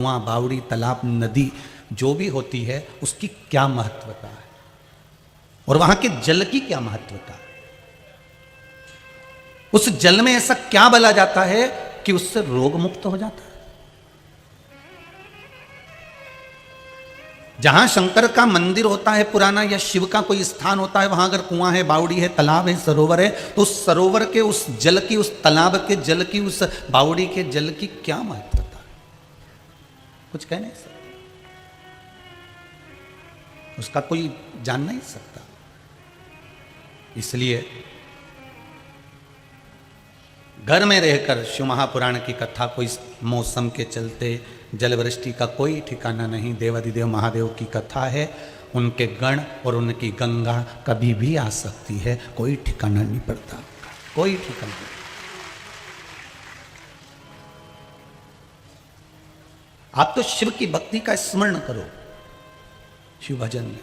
कुआं, बावड़ी, तालाब, नदी जो भी होती है उसकी क्या महत्वता है और वहां के जल की क्या महत्वता है। उस जल में ऐसा क्या बला जाता है कि उससे रोग मुक्त हो जाता है। जहां शंकर का मंदिर होता है पुराना या शिव का कोई स्थान होता है, वहां अगर कुआं है, बावड़ी है, तालाब है, सरोवर है, तो उस सरोवर के उस जल की, उस तालाब के जल की, उस बावड़ी के जल की क्या महत्वता है, कुछ कह नहीं सकता, उसका कोई जान नहीं सकता। इसलिए घर में रहकर शिव महापुराण की कथा को इस मौसम के चलते, जल वृष्टि का कोई ठिकाना नहीं, देवाधिदेव महादेव की कथा है, उनके गण और उनकी गंगा कभी भी आ सकती है, कोई ठिकाना नहीं पड़ता, कोई ठिकाना नहीं। आप तो शिव की भक्ति का स्मरण करो, शिव भजन में।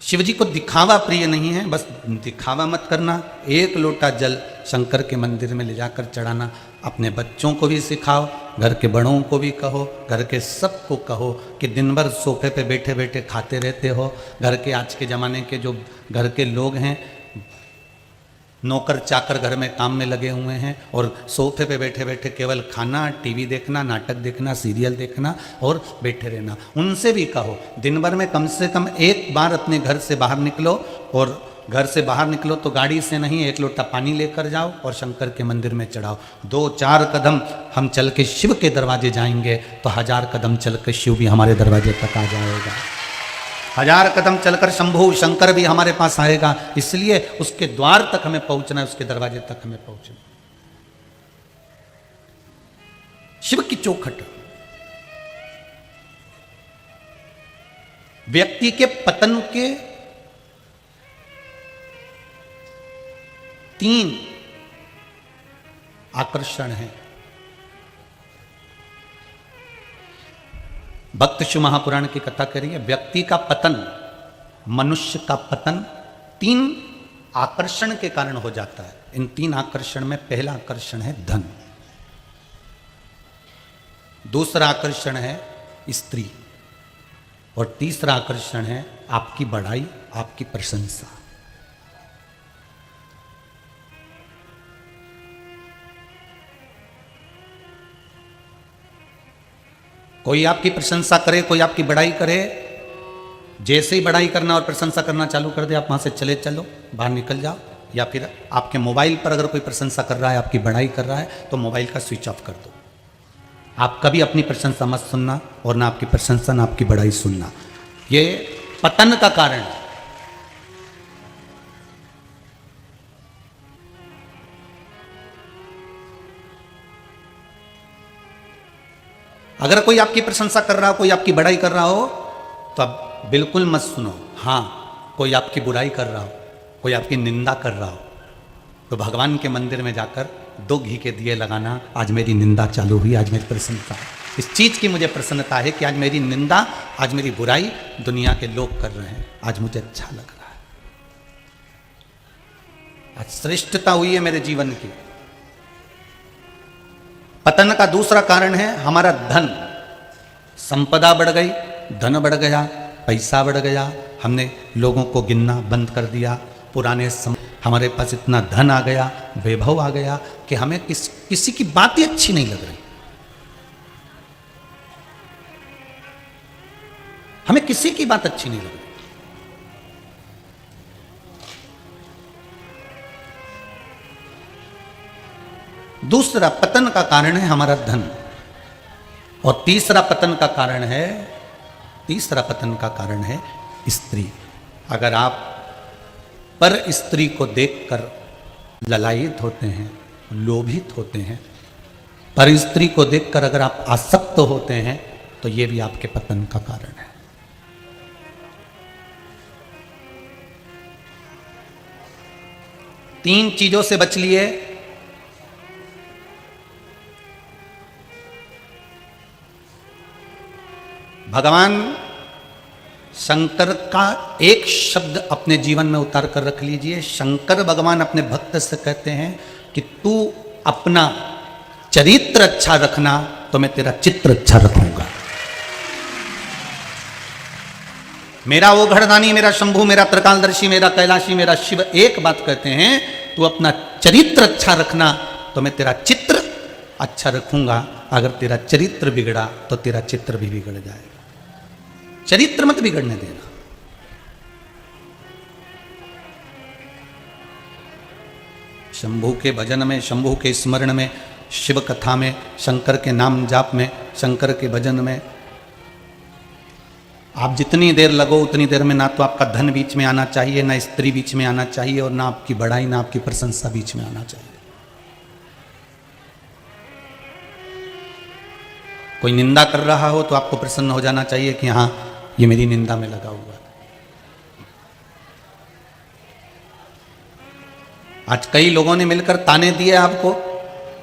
शिव जी को दिखावा प्रिय नहीं है, बस दिखावा मत करना। एक लोटा जल शंकर के मंदिर में ले जाकर चढ़ाना, अपने बच्चों को भी सिखाओ, घर के बड़ों को भी कहो, घर के सबको कहो कि दिन भर सोफे पे बैठे बैठे खाते रहते हो। घर के आज के ज़माने के जो घर के लोग हैं, नौकर चाकर घर में काम में लगे हुए हैं और सोफे पे बैठे बैठे केवल खाना, टीवी देखना, नाटक देखना, सीरियल देखना और बैठे रहना। उनसे भी कहो दिन भर में कम से कम एक बार अपने घर से बाहर निकलो, और घर से बाहर निकलो तो गाड़ी से नहीं, एक लोटा पानी लेकर जाओ और शंकर के मंदिर में चढ़ाओ। 2-4 कदम हम चल के शिव के दरवाजे जाएंगे तो 1000 कदम चल के शिव भी हमारे दरवाजे तक आ जाएगा। 1000 कदम चलकर शंभु शंकर भी हमारे पास आएगा। इसलिए उसके द्वार तक हमें पहुंचना है, उसके दरवाजे तक हमें पहुंचना। शिव की चौखट व्यक्ति के पतन के 3 आकर्षण हैं। भक्त शिव महापुराण की कथा कह रही है, व्यक्ति का पतन, मनुष्य का पतन 3 आकर्षण के कारण हो जाता है। इन 3 आकर्षण में पहला आकर्षण है धन, दूसरा आकर्षण है स्त्री, और तीसरा आकर्षण है आपकी बड़ाई, आपकी प्रशंसा। कोई आपकी प्रशंसा करे, कोई आपकी बड़ाई करे, जैसे ही बड़ाई करना और प्रशंसा करना चालू कर दे, आप वहां से चले चलो, बाहर निकल जाओ। या फिर आपके मोबाइल पर अगर कोई प्रशंसा कर रहा है, आपकी बड़ाई कर रहा है, तो मोबाइल का स्विच ऑफ कर दो। आप कभी अपनी प्रशंसा मत सुनना, और ना आपकी प्रशंसा ना आपकी बड़ाई सुनना। ये पतन का कारण है। अगर कोई आपकी प्रशंसा कर रहा हो, कोई आपकी बड़ाई कर रहा हो, तो अब बिल्कुल मत सुनो। हाँ, कोई आपकी बुराई कर रहा हो, कोई आपकी निंदा कर रहा हो, तो भगवान के मंदिर में जाकर 2 घी के दिए लगाना, आज मेरी निंदा चालू हुई, आज मेरी प्रसन्नता है, इस चीज़ की मुझे प्रसन्नता है कि आज मेरी निंदा, आज मेरी बुराई दुनिया के लोग कर रहे हैं, आज मुझे अच्छा लग रहा है, आज श्रेष्ठता हुई है मेरे जीवन की। पतन का दूसरा कारण है हमारा धन, संपदा बढ़ गई, धन बढ़ गया, पैसा बढ़ गया, हमने लोगों को गिनना बंद कर दिया। पुराने समय हमारे पास इतना धन आ गया, वैभव आ गया कि हमें किसी की बात ही अच्छी नहीं लग रही, हमें किसी की बात अच्छी नहीं लग रही। दूसरा पतन का कारण है हमारा धन, और तीसरा पतन का कारण है स्त्री। अगर आप पर स्त्री को देखकर ललायित होते हैं, लोभित होते हैं, पर स्त्री को देखकर अगर आप आसक्त होते हैं, तो यह भी आपके पतन का कारण है। तीन चीजों से बच लिए, भगवान शंकर का एक शब्द अपने जीवन में उतार कर रख लीजिए। शंकर भगवान अपने भक्त से कहते हैं कि तू अपना चरित्र अच्छा रखना तो मैं तेरा चित्र अच्छा रखूंगा। मेरा वो घड़दानी, मेरा शंभू, मेरा त्रिकालदर्शी, मेरा कैलाशी, मेरा शिव एक बात कहते हैं, तू अपना चरित्र अच्छा रखना तो मैं तेरा चित्र अच्छा रखूंगा। अगर तेरा चरित्र बिगड़ा तो तेरा चित्र भी बिगड़ जाएगा। चरित्र मत बिगड़ने देना। शंभू के भजन में, शंभू के स्मरण में, शिव कथा में, शंकर के नाम जाप में, शंकर के भजन में आप जितनी देर लगो उतनी देर में ना तो आपका धन बीच में आना चाहिए, ना स्त्री बीच में आना चाहिए, और ना आपकी बड़ाई ना आपकी प्रशंसा बीच में आना चाहिए। कोई निंदा कर रहा हो तो आपको प्रसन्न हो जाना चाहिए कि हाँ ये मेरी निंदा में लगा हुआ है। आज कई लोगों ने मिलकर ताने दिए आपको,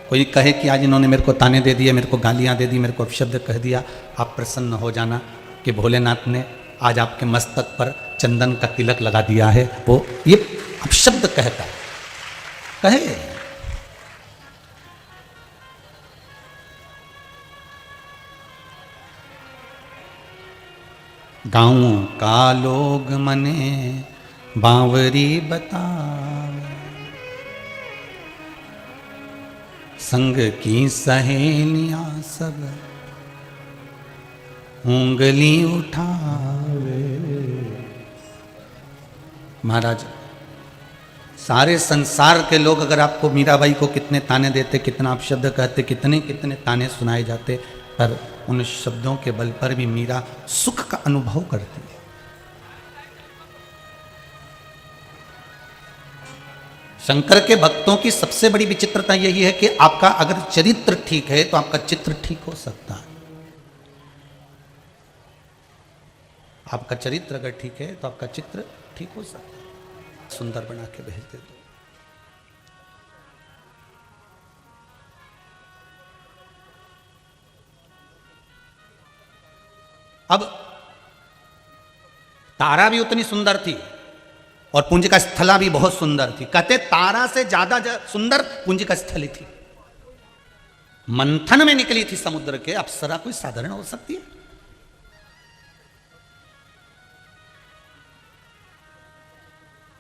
कोई कहे कि आज इन्होंने मेरे को ताने दे दिए, मेरे को गालियां दे दी, मेरे को अपशब्द कह दिया, आप प्रसन्न हो जाना कि भोलेनाथ ने आज आपके मस्तक पर चंदन का तिलक लगा दिया है। वो ये अपशब्द कहता है, कहे। गाँव का लोग मने बावरी बतावे, संग की सहेलियां सब उंगली उठावे। महाराज सारे संसार के लोग अगर आपको मीराबाई को कितने ताने देते, कितना अपशब्द कहते, कितने कितने ताने सुनाए जाते, पर उन शब्दों के बल पर भी मीरा सुख का अनुभव करती है। शंकर के भक्तों की सबसे बड़ी विचित्रता यही है कि आपका अगर चरित्र ठीक है तो आपका चित्र ठीक हो सकता है। आपका चरित्र अगर ठीक है तो आपका चित्र ठीक हो सकता है। सुंदर बना के भेज दे दो। अब तारा भी उतनी सुंदर थी और पुंजिका स्थला भी बहुत सुंदर थी। कहते तारा से ज्यादा सुंदर पुंजिका स्थली थी। मंथन में निकली थी समुद्र के। अप्सरा कोई साधारण हो सकती है?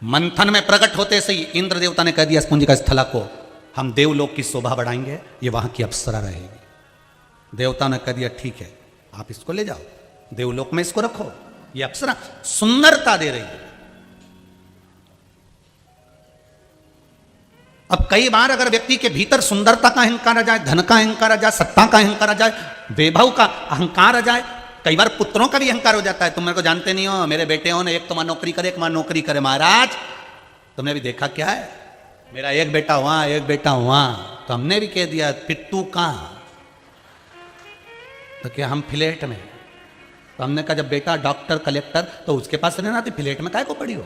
मंथन में प्रकट होते से ही इंद्र देवता ने कह दिया पुंजिका स्थला को, हम देवलोक की शोभा बढ़ाएंगे, ये वहां की अप्सरा रहेगी। देवता ने कह दिया ठीक है, आप इसको ले जाओ, देवलोक में इसको रखो, ये अप्सरा सुंदरता दे रही है। अब कई बार अगर व्यक्ति के भीतर सुंदरता का अहंकार आ जाए, धन का अहंकार आ जाए, सत्ता का अहंकार आ जाए, वैभव का अहंकार आ जाए, कई बार पुत्रों का भी अहंकार हो जाता है। तुम मेरे को जानते नहीं हो, मेरे बेटे हो ना, एक तो मां नौकरी करे, एक मां नौकरी करे। महाराज तुमने भी देखा क्या है, मेरा एक बेटा वहां, एक बेटा वहां, तो हमने भी कह दिया फिर तू कहां? तो क्या हम फ्लैट में? तो हमने कहा जब बेटा डॉक्टर कलेक्टर तो उसके पास रहना थी, फ्लैट में काहे को पड़ी हो?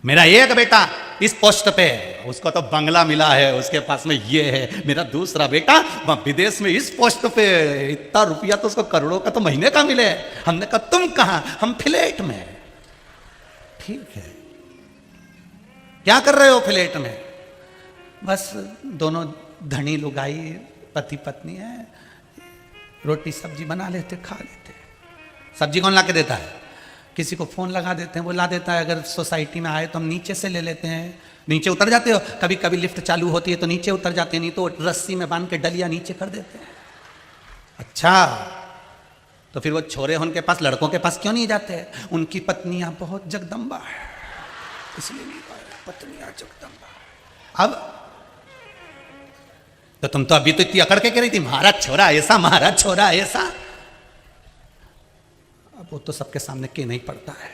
मेरा एक बेटा इस पोस्ट पे है, उसको तो बंगला मिला है, उसके पास में ये है। मेरा दूसरा बेटा विदेश में इस पोस्ट पे, इतना रुपया तो उसको करोड़ों का तो महीने का मिले। हमने कहा तुम कहां? हम फ्लैट में। ठीक है, क्या कर रहे हो फ्लैट में? बस दोनों धनी लुगाई पति पत्नी है, रोटी सब्जी बना लेते, खा लेते। सब्जी कौन ला के देता है? किसी को फोन लगा देते हैं, वो ला देता है। अगर सोसाइटी में आए तो हम नीचे से ले लेते हैं। नीचे उतर जाते हो, कभी कभी लिफ्ट चालू होती है तो नीचे उतर जाते हैं, नहीं तो रस्सी में बांध के डलिया नीचे कर देते हैं। अच्छा, तो फिर वो छोरे उनके पास, लड़कों के पास क्यों नहीं जाते? उनकी पत्नियां बहुत जगदम्बा है, इसलिए नहीं पाए। पत्नियां जगदम्बा। अब तो तुम तो अभी तो इतनी अकड़ के कह रही थी महाराज छोरा ऐसा, महाराज छोरा ऐसा। अब वो तो सबके सामने के नहीं पड़ता है।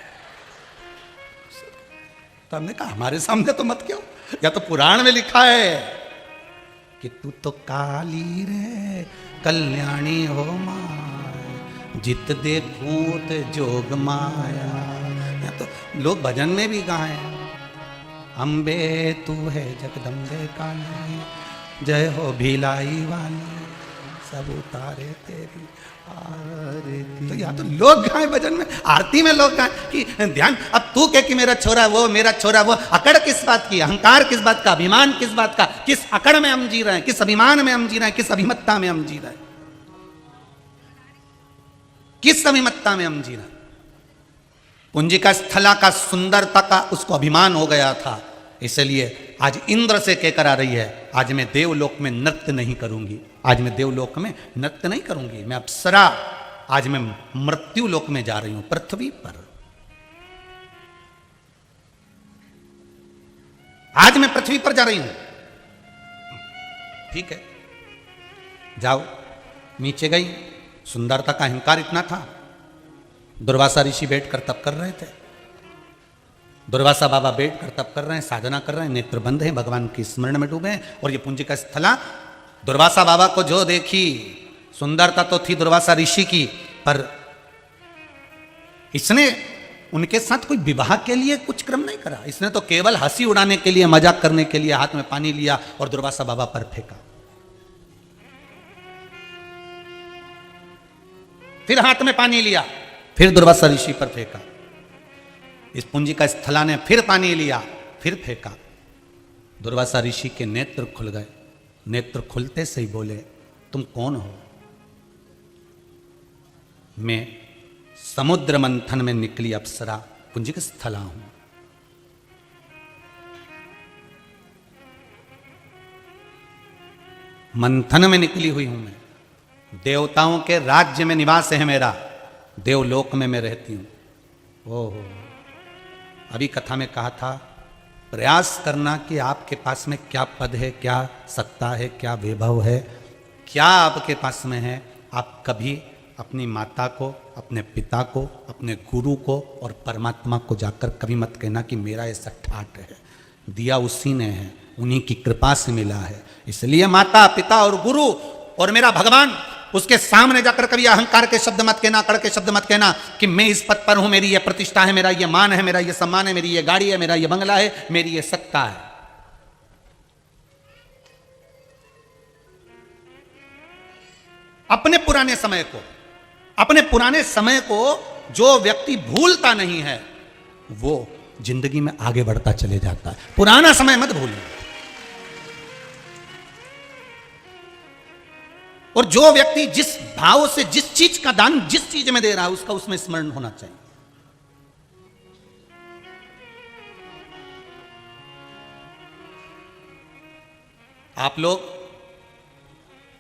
तो हमने कहा हमारे सामने तो मत क्यों, या तो पुराण में लिखा है कि तू तो काली रे कल्याणी हो माया, जित देखूं ते जोग माया। या तो लोग भजन में भी गाए, अम्बे तू है जगदम्बे काली, जय हो भिलाई वाली, सब उतारे तेरी आरती। तो या तो लोग गाए भजन में, आरती में लोग गाए कि ध्यान, अब तू कह कि मेरा छोरा वो, मेरा छोरा वो, अकड़ किस बात की, अहंकार किस बात का, अभिमान किस बात का, किस अकड़ में हम जी रहे हैं, किस अभिमान में हम जी रहे हैं, किस अभिमत्ता में हम जी रहे हैं, किस अभिमत्ता में हम जी रहे हैं। पुंजिका स्थला का, सुंदरता का उसको अभिमान हो गया था, इसलिए आज इंद्र से कहकर आ रही है, आज मैं देवलोक में नृत्य नहीं करूंगी, आज मैं देवलोक में नृत्य नहीं करूंगी, मैं अप्सरा, आज मैं मृत्यु लोक में जा रही हूं, पृथ्वी पर। आज मैं पृथ्वी पर जा रही हूं। ठीक है, जाओ। नीचे गई, सुंदरता का अहंकार इतना था, दुर्वासा ऋषि बैठकर तप कर रहे थे, दुर्वासा बाबा बैठकर तप कर रहे हैं, साधना कर रहे हैं, नेत्र बंद हैं, भगवान की स्मरण में डूबे हैं। और ये पुंजिका स्थला दुर्वासा बाबा को जो देखी, सुंदरता तो थी दुर्वासा ऋषि की, पर इसने उनके साथ कोई विवाह के लिए कुछ क्रम नहीं करा, इसने तो केवल हंसी उड़ाने के लिए, मजाक करने के लिए हाथ में पानी लिया और दुर्वासा बाबा पर फेंका, फिर हाथ में पानी लिया, फिर दुर्वासा ऋषि पर फेंका। इस पुंजिका स्थला ने फिर पानी लिया, फिर फेंका। दुर्वासा ऋषि के नेत्र खुल गए, नेत्र खुलते से ही बोले, तुम कौन हो? मैं समुद्र मंथन में निकली अप्सरा पुंजिका स्थला हूं। मंथन में निकली हुई हूं मैं, देवताओं के राज्य में निवास है मेरा, देवलोक में मैं रहती हूं। ओहो, अभी कथा में कहा था, प्रयास करना कि आपके पास में क्या पद है, क्या सत्ता है, क्या वैभव है, क्या आपके पास में है। आप कभी अपनी माता को, अपने पिता को, अपने गुरु को और परमात्मा को जाकर कभी मत कहना कि मेरा ऐसा ठाट है, दिया उसी ने है, उन्हीं की कृपा से मिला है। इसलिए माता, पिता और गुरु और मेरा भगवान, उसके सामने जाकर कभी अहंकार के शब्द मत कहना, अकड़ के शब्द मत कहना कि मैं इस पद पर हूं, मेरी ये प्रतिष्ठा है, मेरा ये मान है, मेरा ये सम्मान है, मेरी ये गाड़ी है, मेरा ये बंगला है, मेरी ये सत्ता है। अपने पुराने समय को, अपने पुराने समय को जो व्यक्ति भूलता नहीं है, वो जिंदगी में आगे बढ़ता चले जाता है। पुराना समय मत भूलिए। और जो व्यक्ति जिस भाव से, जिस चीज का दान जिस चीज में दे रहा है, उसका उसमें स्मरण होना चाहिए। आप लोग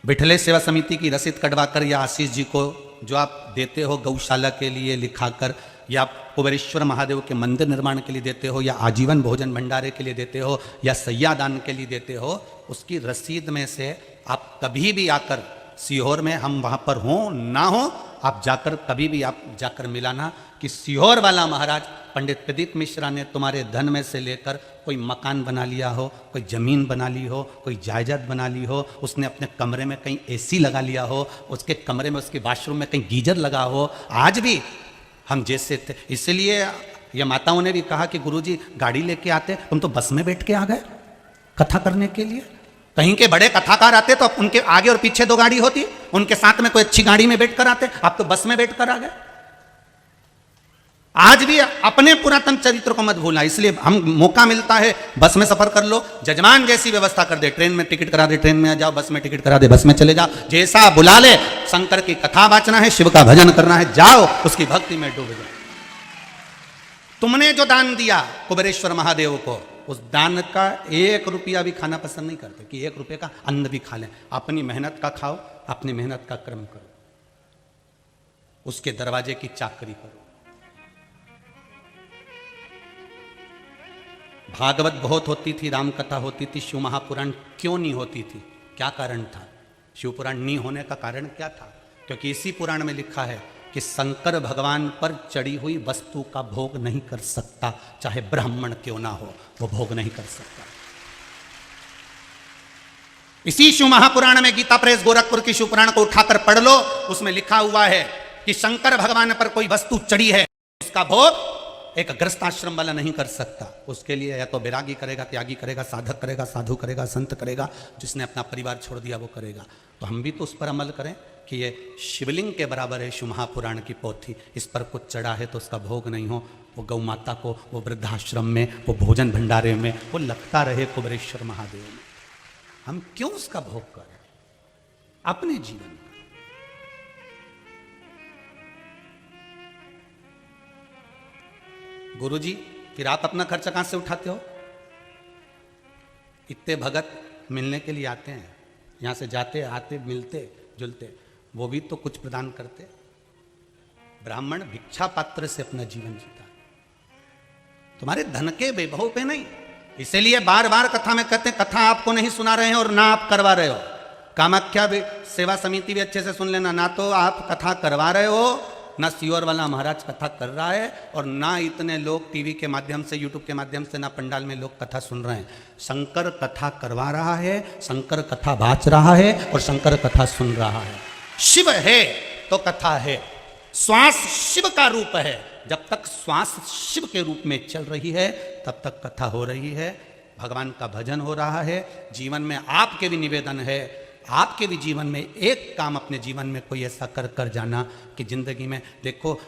बिठले सेवा समिति की रसीद कटवाकर या आशीष जी को जो आप देते हो गौशाला के लिए लिखाकर, या कुबेरेश्वर महादेव के मंदिर निर्माण के लिए देते हो, या आजीवन भोजन भंडारे के लिए देते हो, या सैया दान के लिए देते हो, उसकी रसीद में से आप कभी भी आकर सीहोर में, हम वहां पर हों ना हो, आप जाकर कभी भी आप जाकर मिलाना कि सीहोर वाला महाराज पंडित प्रदीप मिश्रा ने तुम्हारे धन में से लेकर कोई मकान बना लिया हो, कोई जमीन बना ली हो, कोई जायदाद बना ली हो, उसने अपने कमरे में कहीं एसी लगा लिया हो, उसके कमरे में, उसके वॉशरूम में कहीं गीजर लगा हो। आज भी हम जैसे थे, इसलिए ये माताओं ने भी कहा कि गुरुजी गाड़ी लेके आते, तुम तो बस में बैठ के आ गए कथा करने के लिए। कहीं के बड़े कथाकार आते तो उनके आगे और पीछे 2 गाड़ी होती, उनके साथ में कोई अच्छी गाड़ी में बैठकर आते, आप तो बस में बैठकर आ गए। आज भी अपने पुरातन चरित्र को मत भूलना। इसलिए हम मौका मिलता है, बस में सफर कर लो, जजमान जैसी व्यवस्था कर दे, ट्रेन में टिकट करा दे, ट्रेन में आ जाओ, बस में टिकट करा दे, बस में चले जाओ, जैसा बुला ले। शंकर की कथा वाचना है, शिव का भजन करना है, जाओ उसकी भक्ति में डूब जाओ। तुमने जो दान दिया कुबेरेश्वर महादेव को, उस दान का 1 रुपया भी खाना पसंद नहीं करते कि 1 रुपये का अन्न भी खा लें। अपनी मेहनत का खाओ, अपनी मेहनत का कर्म करो, उसके दरवाजे की चाकरी करो। भागवत बहुत होती थी, राम कथा होती थी, शिव महापुराण क्यों नहीं होती थी? क्या कारण था? शिव पुराण नहीं होने का कारण क्या था? क्योंकि इसी पुराण में लिखा है कि शंकर भगवान पर चढ़ी हुई वस्तु का भोग नहीं कर सकता, चाहे ब्राह्मण क्यों ना हो, वो भोग नहीं कर सकता। इसी शिव महापुराण में, गीता प्रेस गोरखपुर की शिव पुराण को उठाकर पढ़ लो, उसमें लिखा हुआ है कि शंकर भगवान पर कोई वस्तु चढ़ी है, उसका भोग एक गृहस्थाश्रम वाला नहीं कर सकता। उसके लिए या तो बैरागी करेगा, त्यागी करेगा, साधक करेगा, साधु करेगा, संत करेगा, जिसने अपना परिवार छोड़ दिया वो करेगा। तो हम भी तो उस पर अमल करें कि ये शिवलिंग के बराबर है शिव महापुराण की पोथी, इस पर कुछ चढ़ा है तो उसका भोग नहीं हो, वो गौ माता को वो वृद्धाश्रम में, वो भोजन भंडारे में वो लगता रहे कुबेरेश्वर महादेव में। हम क्यों उसका भोग करें अपने जीवन में? गुरुजी, फिर आप अपना खर्चा कहां से उठाते हो? इतने भगत मिलने के लिए आते हैं, यहां से जाते आते मिलते जुलते, वो भी तो कुछ प्रदान करते। ब्राह्मण भिक्षा पात्र से अपना जीवन जीता, तुम्हारे धन के वैभव पे नहीं। इसीलिए बार बार कथा में कहते हैं, कथा आपको नहीं सुना रहे हैं और ना आप करवा रहे हो। कामाख्या भी सेवा समिति भी अच्छे से सुन लेना, ना तो आप कथा करवा रहे हो, ना सियोर वाला महाराज कथा कर रहा है, और ना इतने लोग टीवी के माध्यम से, यूट्यूब के माध्यम से, ना पंडाल में लोग कथा सुन रहे हैं। शंकर कथा करवा रहा है, शंकर कथा बाच रहा है और शंकर कथा सुन रहा है। शिव है तो कथा है, श्वास शिव का रूप है। जब तक श्वास शिव के रूप में चल रही है तब तक कथा हो रही है, भगवान का भजन हो रहा है। जीवन में आपके भी निवेदन है, आपके भी जीवन में एक काम अपने जीवन में कोई ऐसा कर कर जाना कि जिंदगी में देखो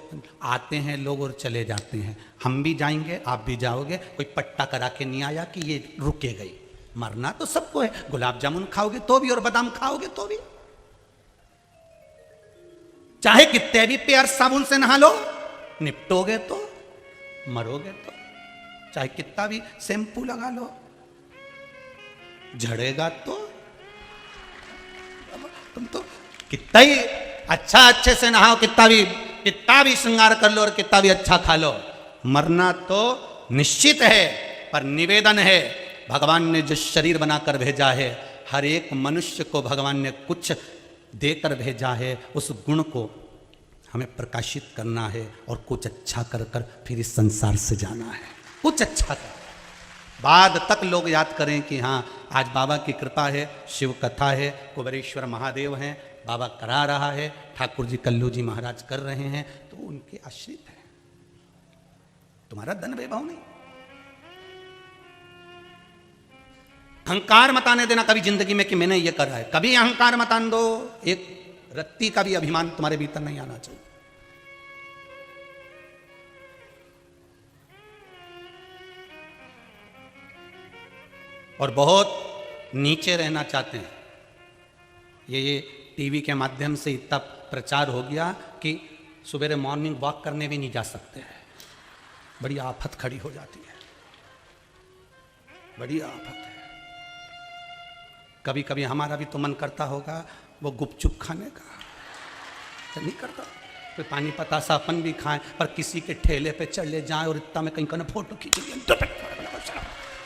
आते हैं लोग और चले जाते हैं, हम भी जाएंगे आप भी जाओगे, कोई पट्टा करा के नहीं आया कि ये रुके गई। मरना तो सबको है, गुलाब जामुन खाओगे तो भी और बादाम खाओगे तो भी, चाहे कितने भी प्यार साबुन से नहा लो निपटोगे तो, मरोगे तो, चाहे कितना भी शैम्पू लगा लो झड़ेगा तो। तुम तो कितना ही अच्छा अच्छे से नहाओ, कितना भी श्रृंगार कर लो और कितना भी अच्छा खा लो, मरना तो निश्चित है। पर निवेदन है, भगवान ने जो शरीर बनाकर भेजा है, हर एक मनुष्य को भगवान ने कुछ देकर भेजा है, उस गुण को हमें प्रकाशित करना है और कुछ अच्छा कर कर फिर इस संसार से जाना है। कुछ अच्छा कर, बाद तक लोग याद करें कि हाँ आज बाबा की कृपा है, शिव कथा है, कुबेरेश्वर महादेव हैं, बाबा करा रहा है, ठाकुर जी कल्लू जी महाराज कर रहे हैं, तो उनके आश्रित है, तुम्हारा धन वैभव नहीं। अहंकार मत आने देना कभी जिंदगी में कि मैंने ये करा है, कभी अहंकार मत आने दो, एक रत्ती का भी अभिमान तुम्हारे भीतर नहीं आना चाहिए। और बहुत नीचे रहना चाहते हैं, ये टीवी के माध्यम से इतना प्रचार हो गया कि सुबह मॉर्निंग वॉक करने भी नहीं जा सकते हैं, बड़ी आफत खड़ी हो जाती है, बड़ी आफत है। कभी कभी हमारा भी तो मन करता होगा वो गुपचुप खाने का, तो नहीं करता, कोई पानी पतासा अपन भी खाएं, पर किसी के ठेले पे चले जाएं और इतना में कहीं कहीं फोटो खींच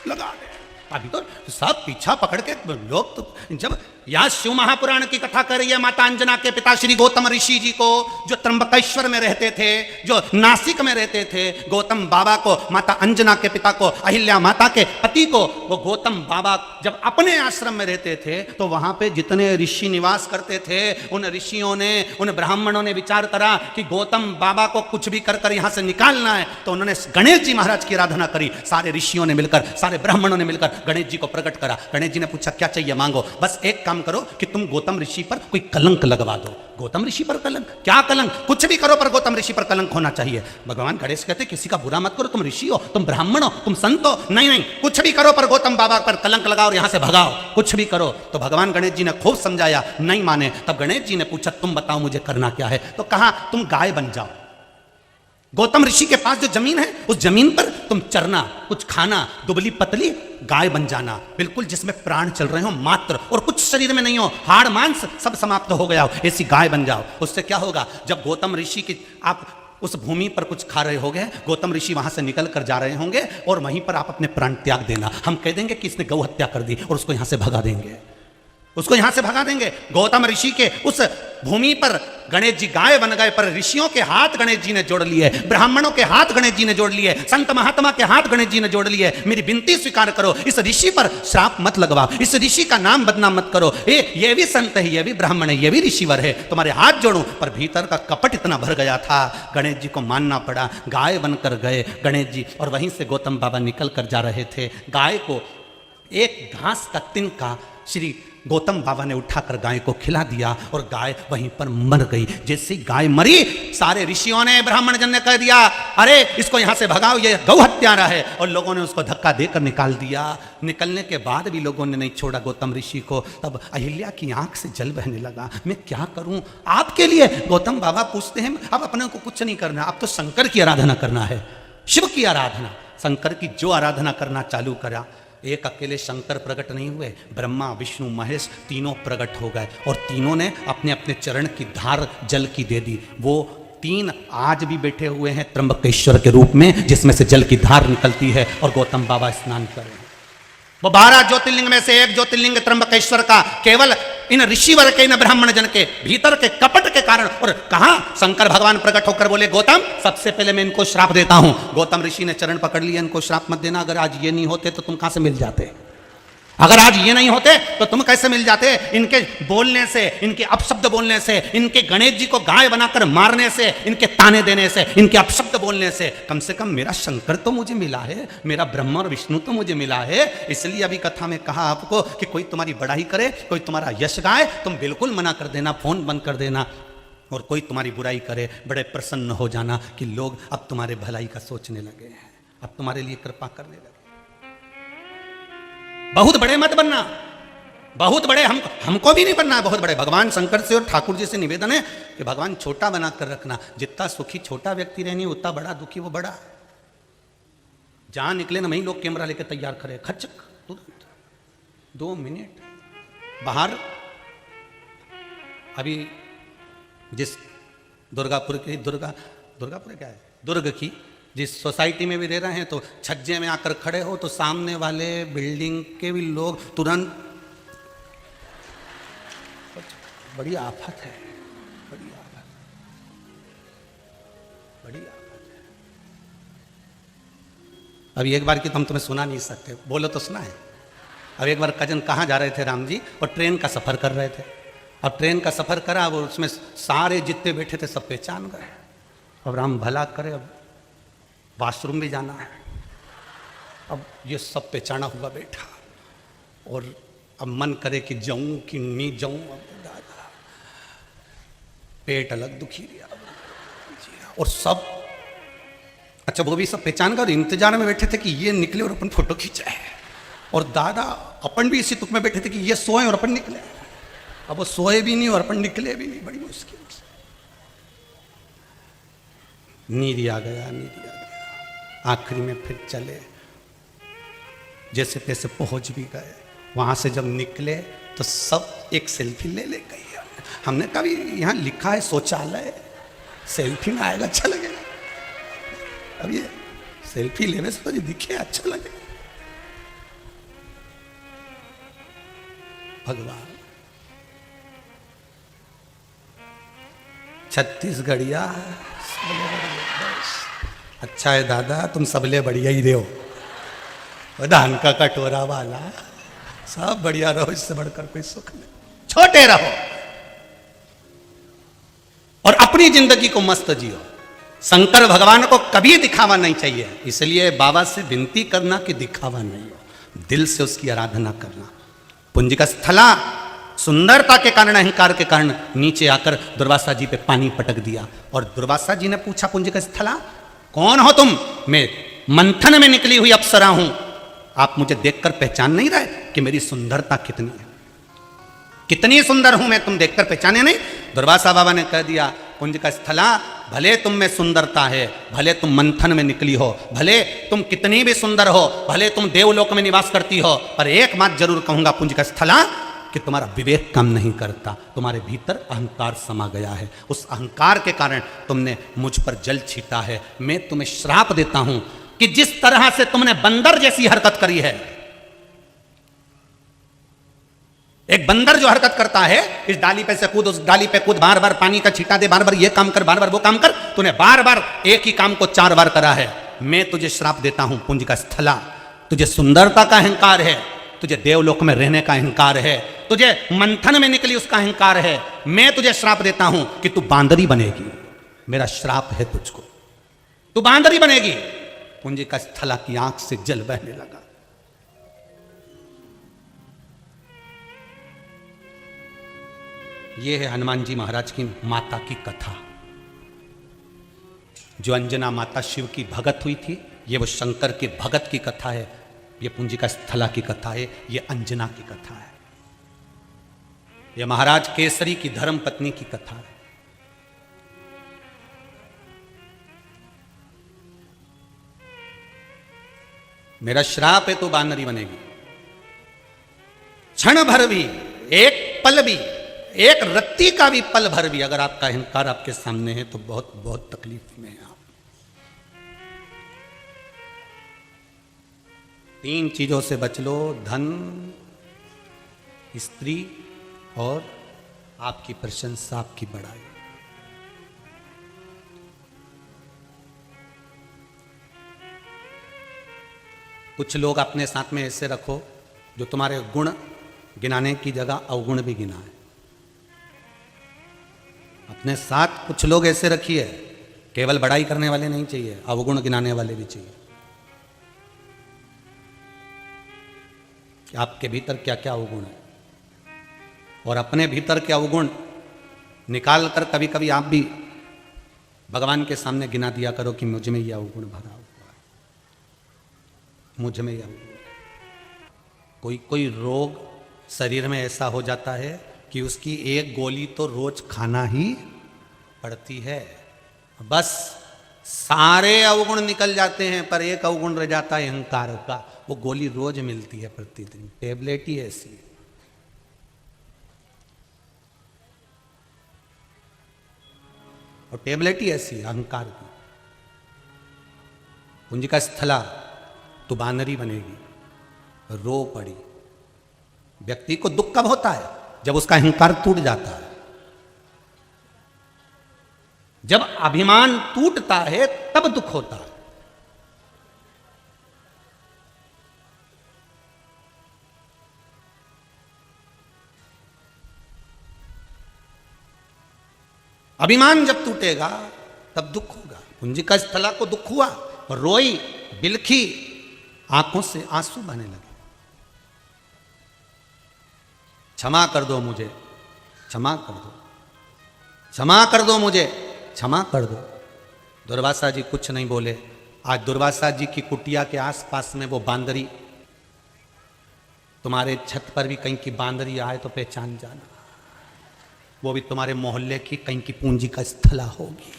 लगा दे। अभी तो सब पीछा पकड़ के लोग तो, जब यहाँ शिव महापुराण की कथा कर रही है माता अंजना के पिता श्री गौतम ऋषि जी को, जो त्र्यंबकेश्वर में रहते थे, जो नासिक में रहते थे, गौतम बाबा को, माता अंजना के पिता को, अहिल्या माता के पति को, वो गौतम बाबा जब अपने आश्रम में रहते थे तो वहां पे जितने ऋषि निवास करते थे, उन ऋषियों ने, उन ब्राह्मणों ने विचार करा कि गौतम बाबा को कुछ भी कर कर यहाँ से निकालना है, तो उन्होंने गणेश जी महाराज की आराधना करी। सारे ऋषियों ने मिलकर, सारे ब्राह्मणों ने मिलकर गणेश जी को प्रकट करा। गणेश जी ने पूछा क्या चाहिए मांगो, बस एक काम करो कि तुम गौतम ऋषि पर कोई कलंक लगवा दो। गौतम ऋषि पर कलंक? क्या कलंक? कुछ भी करो पर गौतम ऋषि पर कलंक होना चाहिए। भगवान गणेश कहते किसी का बुरा मत करो, तुम ऋषि हो, तुम ब्राह्मण हो, तुम संत हो, नहीं नहीं कुछ भी करो पर गौतम बाबा पर कलंक लगाओ और यहां से भगाओ, कुछ भी करो। तो भगवान गणेश जी ने खूब समझाया, नहीं माने। तब गणेश जी ने पूछा तुम बताओ मुझे करना क्या है, तो कहा तुम गाय बन जाओ। गौतम ऋषि के पास जो जमीन है उस जमीन पर तुम चरना, कुछ खाना, दुबली पतली गाय बन जाना, बिल्कुल जिसमें प्राण चल रहे हो मात्र, और कुछ शरीर में नहीं हो, हाड़ मांस सब समाप्त हो गया हो, ऐसी गाय बन जाओ। उससे क्या होगा, जब गौतम ऋषि की आप उस भूमि पर कुछ खा रहे होंगे, गौतम ऋषि वहां से निकल कर जा रहे होंगे और वहीं पर आप अपने प्राण त्याग देना। हम कह देंगे कि इसने गौ हत्या कर दी और उसको यहां से भगा देंगे, उसको यहां से भगा देंगे। गौतम ऋषि के उस भूमि पर गणेश जी गाय बन गए, पर ऋषियों के हाथ गणेश जी ने जोड़ लिए, ब्राह्मणों के हाथ गणेश जी ने जोड़ लिए, संत महात्मा के हाथ गणेश जी ने जोड़ लिए। मेरी विनती स्वीकार करो, इस ऋषि पर श्राप मत लगवाओ, इस ऋषि का नाम बदनाम मत करो। ये भी संत है, ये भी ब्राह्मण है, ये भी ऋषिवर है, तुम्हारे हाथ जोड़ूं। पर भीतर का कपट इतना भर गया था, गणेश जी को मानना पड़ा। गाय बनकर गए गणेश जी, और वहीं से गौतम बाबा निकल कर जा रहे थे। गाय को एक घास का तिनका श्री गौतम बाबा ने उठाकर गाय को खिला दिया और गाय वहीं पर मर गई। जैसे गाय मरी, सारे ऋषियों ने, ब्राह्मण जन ने कह दिया, अरे इसको यहां से भगाओ, ये गौ हत्यारा है। और लोगों ने उसको धक्का देकर निकाल दिया। निकलने के बाद भी लोगों ने नहीं छोड़ा गौतम ऋषि को। तब अहिल्या की आंख से जल बहने लगा, मैं क्या करूं आपके लिए। गौतम बाबा पूछते हैं, अब अपने को कुछ नहीं करना, अब तो शंकर की आराधना करना है, शिव की आराधना। शंकर की जो आराधना करना चालू करा, एक अकेले शंकर प्रकट नहीं हुए, ब्रह्मा विष्णु महेश तीनों प्रकट हो गए और तीनों ने अपने अपने चरण की धार जल की दे दी। वो तीन आज भी बैठे हुए हैं त्र्यंबकेश्वर के रूप में, जिसमें से जल की धार निकलती है और गौतम बाबा स्नान कर रहे हैं। वो 12 ज्योतिर्लिंग में से एक ज्योतिर्लिंग त्र्यंबकेश्वर का केवल इन ऋषिवर के, इन ब्राह्मण जन के भीतर के कपट के कारण। और कहा शंकर भगवान प्रकट होकर बोले, गौतम सबसे पहले मैं इनको श्राप देता हूं। गौतम ऋषि ने चरण पकड़ लिया, इनको श्राप मत देना, अगर आज ये नहीं होते तो तुम कहां से मिल जाते, अगर आज ये नहीं होते तो तुम कैसे मिल जाते। इनके बोलने से, इनके अपशब्द बोलने से, इनके गणेश जी को गाय बनाकर मारने से, इनके ताने देने से, इनके अपशब्द बोलने से कम मेरा शंकर तो मुझे मिला है, मेरा ब्रह्मा और विष्णु तो मुझे मिला है। इसलिए अभी कथा में कहा आपको कि कोई तुम्हारी बड़ाई करे, कोई तुम्हारा यश गाए, तुम बिल्कुल मना कर देना, फोन बंद कर देना। और कोई तुम्हारी बुराई करे, बड़े प्रसन्न हो जाना कि लोग अब तुम्हारे भलाई का सोचने लगे हैं, अब तुम्हारे लिए कृपा करने लगे। बहुत बड़े मत बनना, बहुत बड़े हमको भी नहीं बनना, बहुत बड़े। भगवान शंकर से और ठाकुर जी से निवेदन है कि भगवान छोटा बना कर रखना। जितना सुखी छोटा व्यक्ति रहनी, उतना बड़ा दुखी वो बड़ा। जहां निकले ना वहीं लोग कैमरा लेकर तैयार खड़े, खचक तुरंत 2 मिनट बाहर। अभी जिस दुर्गापुर की दुर्गापुर क्या है, दुर्ग की जिस सोसाइटी में भी रह रहे हैं, तो छज्जे में आकर खड़े हो तो सामने वाले बिल्डिंग के भी लोग तुरंत, बड़ी आफत है, बड़ी आफत, बड़ी आफत है। अभी एक बार की तो हम तुम्हें सुना नहीं सकते, बोलो तो सुना है। अब एक बार कजन कहाँ जा रहे थे राम जी, और ट्रेन का सफ़र कर रहे थे। अब ट्रेन का सफ़र करा, वो उसमें सारे जितने बैठे थे सब पहचान गए। अब राम भला करे, अब वॉशरूम भी जाना है। अब ये सब पहचाना हुआ बैठा, और अब मन करे कि जाऊं कि नहीं जाऊं। अब दादा पेट अलग दुखी रहा, और सब अच्छा वो भी सब पहचान कर इंतजार में बैठे थे कि ये निकले और अपन फोटो खींचाए। और दादा अपन भी इसी तुक में बैठे थे कि ये सोए और अपन निकले। अब वो सोए भी नहीं और अपन निकले भी नहीं, बड़ी मुश्किल से। नींद आ गया, नींद आ गया। आखिरी में फिर चले, जैसे तैसे पहुंच भी गए। वहां से जब निकले तो सब एक सेल्फी ले गई। हमने कहा यहाँ लिखा है शौचालय, सेल्फी में आएगा अच्छा लगेगा। अब ये सेल्फी लेने से तो जो दिखे अच्छा लगेगा। भगवान छत्तीसगढ़िया अच्छा है दादा, तुम सबले बढ़िया ही रहो। धान का कटोरा वाला सब बढ़िया रहो, इससे बढ़कर कोई सुख नहीं। छोटे रहो और अपनी जिंदगी को मस्त जियो। शंकर भगवान को कभी दिखावा नहीं चाहिए। इसलिए बाबा से विनती करना कि दिखावा नहीं हो, दिल से उसकी आराधना करना। पुंजिका स्थला सुंदरता के कारण, अहंकार के कारण नीचे आकर दुर्वासा जी पे पानी पटक दिया। और दुर्वासा जी ने पूछा, पुंजिका स्थला कौन हो तुम? मैं मंथन में निकली हुई अप्सरा हूं। आप मुझे देखकर पहचान नहीं रहे कि मेरी सुंदरता कितनी है, कितनी सुंदर हूं मैं, तुम देखकर पहचाने नहीं? दुर्वासा बाबा ने कह दिया, पुंजिका स्थला भले तुम में सुंदरता है, भले तुम मंथन में निकली हो, भले तुम कितनी भी सुंदर हो, भले तुम देवलोक में निवास करती हो, पर एक बात जरूर कहूंगा पुंजिका स्थला कि तुम्हारा विवेक काम नहीं करता। तुम्हारे भीतर अहंकार समा गया है। उस अहंकार के कारण तुमने मुझ पर जल छीटा है। मैं तुम्हें श्राप देता हूं कि जिस तरह से तुमने बंदर जैसी हरकत करी है, एक बंदर जो हरकत करता है, इस डाली पे से कूद, उस डाली पे कूद, बार बार पानी का छींटा दे, बार बार ये काम कर, बार बार वो काम कर, तूने बार बार एक ही काम को 4 बार करा है। मैं तुझे श्राप देता हूं पुंजिका स्थला, तुझे सुंदरता का अहंकार है, तुझे देवलोक में रहने का अहंकार है, तुझे मंथन में निकली उसका अहंकार है। मैं तुझे श्राप देता हूं कि तू बांदरी बनेगी। मेरा श्राप है तुझको, तू बांदरी बनेगी। पुंजिका स्थला की आंख से जल बहने लगा। ये है हनुमान जी महाराज की माता की कथा। जो अंजना माता शिव की भगत हुई थी, ये वो शंकर के भगत की कथा है। ये पुंजिका स्थला की कथा है, ये अंजना की कथा है। ये महाराज केसरी की धर्म पत्नी की कथा है। मेरा श्राप है तो बानरी बनेगी। क्षण भर भी, एक पल भी, एक रत्ती का भी पल भर भी अगर आपका अहंकार आपके सामने है तो बहुत बहुत तकलीफ में है आप। 3 चीजों से बच लो, धन, स्त्री और आपकी प्रशंसा, आपकी बड़ाई। कुछ लोग अपने साथ में ऐसे रखो जो तुम्हारे गुण गिनाने की जगह अवगुण भी गिनाए। अपने साथ कुछ लोग ऐसे रखिए, केवल बड़ाई करने वाले नहीं चाहिए, अवगुण गिनाने वाले भी चाहिए। कि आपके भीतर क्या क्या अवगुण है, और अपने भीतर के अवगुण निकाल कर कभी कभी आप भी भगवान के सामने गिना दिया करो कि मुझ में यह अवगुण भरा हुआ है, मुझ में यह अवगुण। कोई कोई रोग शरीर में ऐसा हो जाता है कि उसकी एक गोली तो रोज खाना ही पड़ती है। बस सारे अवगुण निकल जाते हैं पर एक अवगुण रह जाता है अहंकार का। वो गोली रोज मिलती है, प्रतिदिन टेबलेट ही ऐसी है। और टेबलेट ही ऐसी है अहंकार की। पुंजिका स्थला तो बानरी बनेगी, रो पड़ी। व्यक्ति को दुख कब होता है? जब उसका अहंकार टूट जाता है। जब अभिमान टूटता है तब दुख होता है। अभिमान जब टूटेगा तब दुख होगा। पुंजिका स्थला को दुख हुआ, रोई, बिलखी, आंखों से आंसू बहने लगे। क्षमा कर दो मुझे, क्षमा कर दो, क्षमा कर दो मुझे, क्षमा कर दो। दुर्वासा जी कुछ नहीं बोले। आज दुर्वासा जी की कुटिया के आसपास में वो बांदरी, तुम्हारे छत पर भी कहीं की बांदरी आए तो पहचान जाना, वो भी तुम्हारे मोहल्ले की कहीं की पुंजिका स्थला होगी।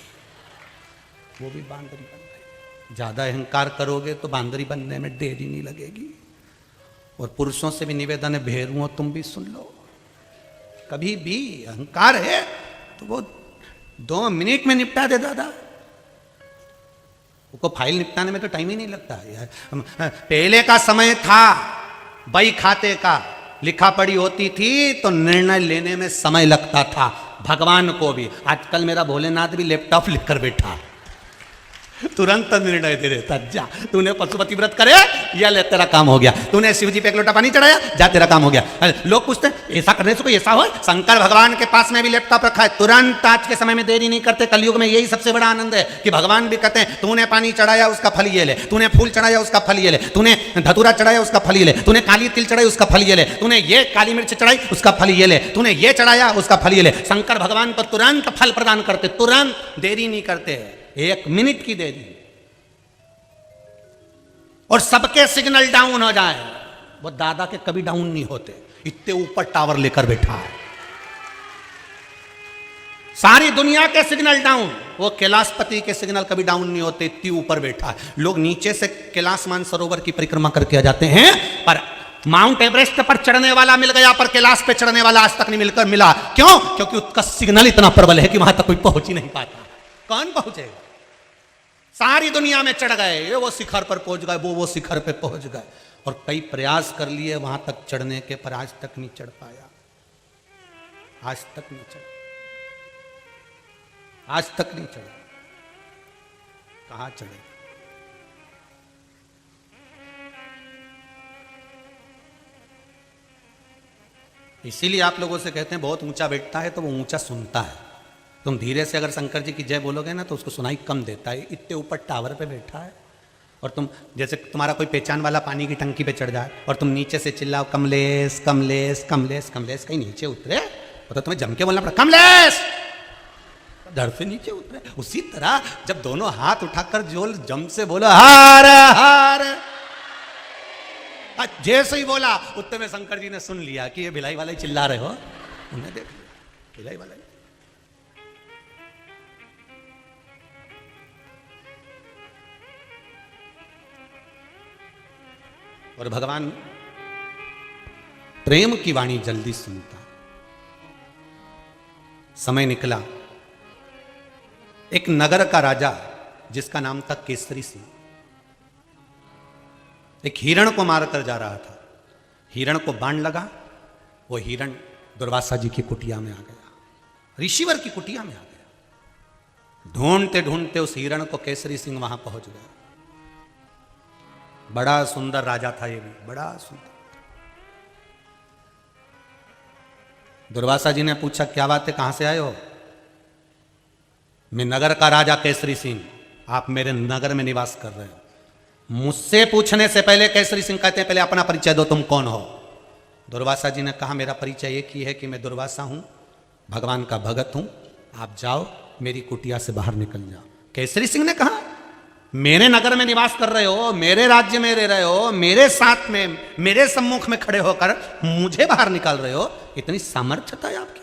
वो भी बांदरी बन गई। ज्यादा अहंकार करोगे तो बांदरी बनने में देरी नहीं लगेगी। और पुरुषों से भी निवेदन है, भेरुओं तुम भी सुन लो, कभी भी अहंकार है तो वो 2 मिनट में निपटा दे दादा। उसको फाइल निपटाने में तो टाइम ही नहीं लगता यार। पहले का समय था बही खाते का, लिखा पढ़ी होती थी तो निर्णय लेने में समय लगता था। भगवान को भी, आजकल मेरा भोलेनाथ भी लैपटॉप लेकर बैठा, तुरंत निर्णय दे देता। जा तूने पशुपति व्रत करे, या ले तेरा काम हो गया। तूने शिव जी पे एक लोटा पानी चढ़ाया, जा तेरा काम हो गया। लोग पूछते ऐसा करने से कोई ऐसा हो? शंकर भगवान के पास में भी लैपटॉप रखा है, तुरंत आज के समय में देरी नहीं करते। कलयुग में यही सबसे बड़ा आनंद है कि भगवान भी कहते हैं तूने पानी चढ़ाया उसका फल ये ले, तूने फूल चढ़ाया उसका फल ये ले, तूने धतूरा चढ़ाया उसका फल ये ले, तूने काली तिल चढ़ाई उसका फल ये ले, तूने ये काली मिर्च चढ़ाई उसका फल ये ले, तूने ये चढ़ाया उसका फल ये ले। शंकर भगवान तो तुरंत फल प्रदान करते, तुरंत देरी नहीं करते, 1 मिनट की देरी। और सबके सिग्नल डाउन हो जाए, वो दादा के कभी डाउन नहीं होते, इतने ऊपर टावर लेकर बैठा है। सारी दुनिया के सिग्नल डाउन, वो कैलाशपति के सिग्नल कभी डाउन नहीं होते, इतनी ऊपर बैठा है। लोग नीचे से कैलाश मानसरोवर की परिक्रमा करके आ जाते हैं, पर माउंट एवरेस्ट पर चढ़ने वाला मिल गया, पर कैलाश पे चढ़ने वाला आज तक नहीं मिलकर मिला। क्यों? क्योंकि उसका सिग्नल इतना प्रबल है कि वहां तक कोई पहुंच ही नहीं पाता। कौन पहुंचेगा? सारी दुनिया में चढ़ गए, ये वो शिखर पर पहुंच गए, वो शिखर पे पहुंच गए, और कई प्रयास कर लिए वहां तक चढ़ने के, पर आज तक नहीं चढ़ पाया। आज तक नहीं चढ़ा, आज तक नहीं चढ़ा। कहां चढ़े? इसीलिए आप लोगों से कहते हैं बहुत ऊंचा बैठता है तो वो ऊंचा सुनता है। तुम धीरे से अगर शंकर जी की जय बोलोगे ना तो उसको सुनाई कम देता है, इतने ऊपर टावर पे बैठा है। और तुम जैसे तुम्हारा कोई पहचान वाला पानी की टंकी पे चढ़ जाए और तुम नीचे से चिल्लाओ कमलेश कमलेश कमलेश कमलेश, कहीं नीचे उतरे वो तो तुम्हें जम के बोलना पड़ा, कमलेश, धड़ से नीचे उतरे। उसी तरह जब दोनों हाथ उठाकर जो जम से बोला हार हार, जैसे ही बोला उतने में शंकर जी ने सुन लिया कि ये भिलाई वाले चिल्ला रहे हो, उन्हें देख लिया भिलाई वाले। और भगवान प्रेम की वाणी जल्दी सुनता। समय निकला, एक नगर का राजा जिसका नाम था केसरी सिंह, एक हिरण को मारकर जा रहा था। हिरण को बाण लगा, वो हिरण दुर्वासा जी की कुटिया में आ गया, ऋषिवर की कुटिया में आ गया। ढूंढते ढूंढते उस हिरण को केसरी सिंह वहां पहुंच गया। बड़ा सुंदर राजा था ये भी, बड़ा सुंदर। दुर्वासा जी ने पूछा, क्या बात है, कहां से आए हो? मैं नगर का राजा केसरी सिंह, आप मेरे नगर में निवास कर रहे हो। मुझसे पूछने से पहले केसरी सिंह कहते हैं, पहले अपना परिचय दो, तुम कौन हो? दुर्वासा जी ने कहा, मेरा परिचय एक ही है कि मैं दुर्वासा हूं, भगवान का भगत हूं, आप जाओ मेरी कुटिया से बाहर निकल जाओ। केसरी सिंह ने कहा, मेरे नगर में निवास कर रहे हो, मेरे राज्य में रह रहे हो, मेरे साथ में, मेरे सम्मुख में खड़े होकर मुझे बाहर निकाल रहे हो, इतनी सामर्थ्यता है आपकी?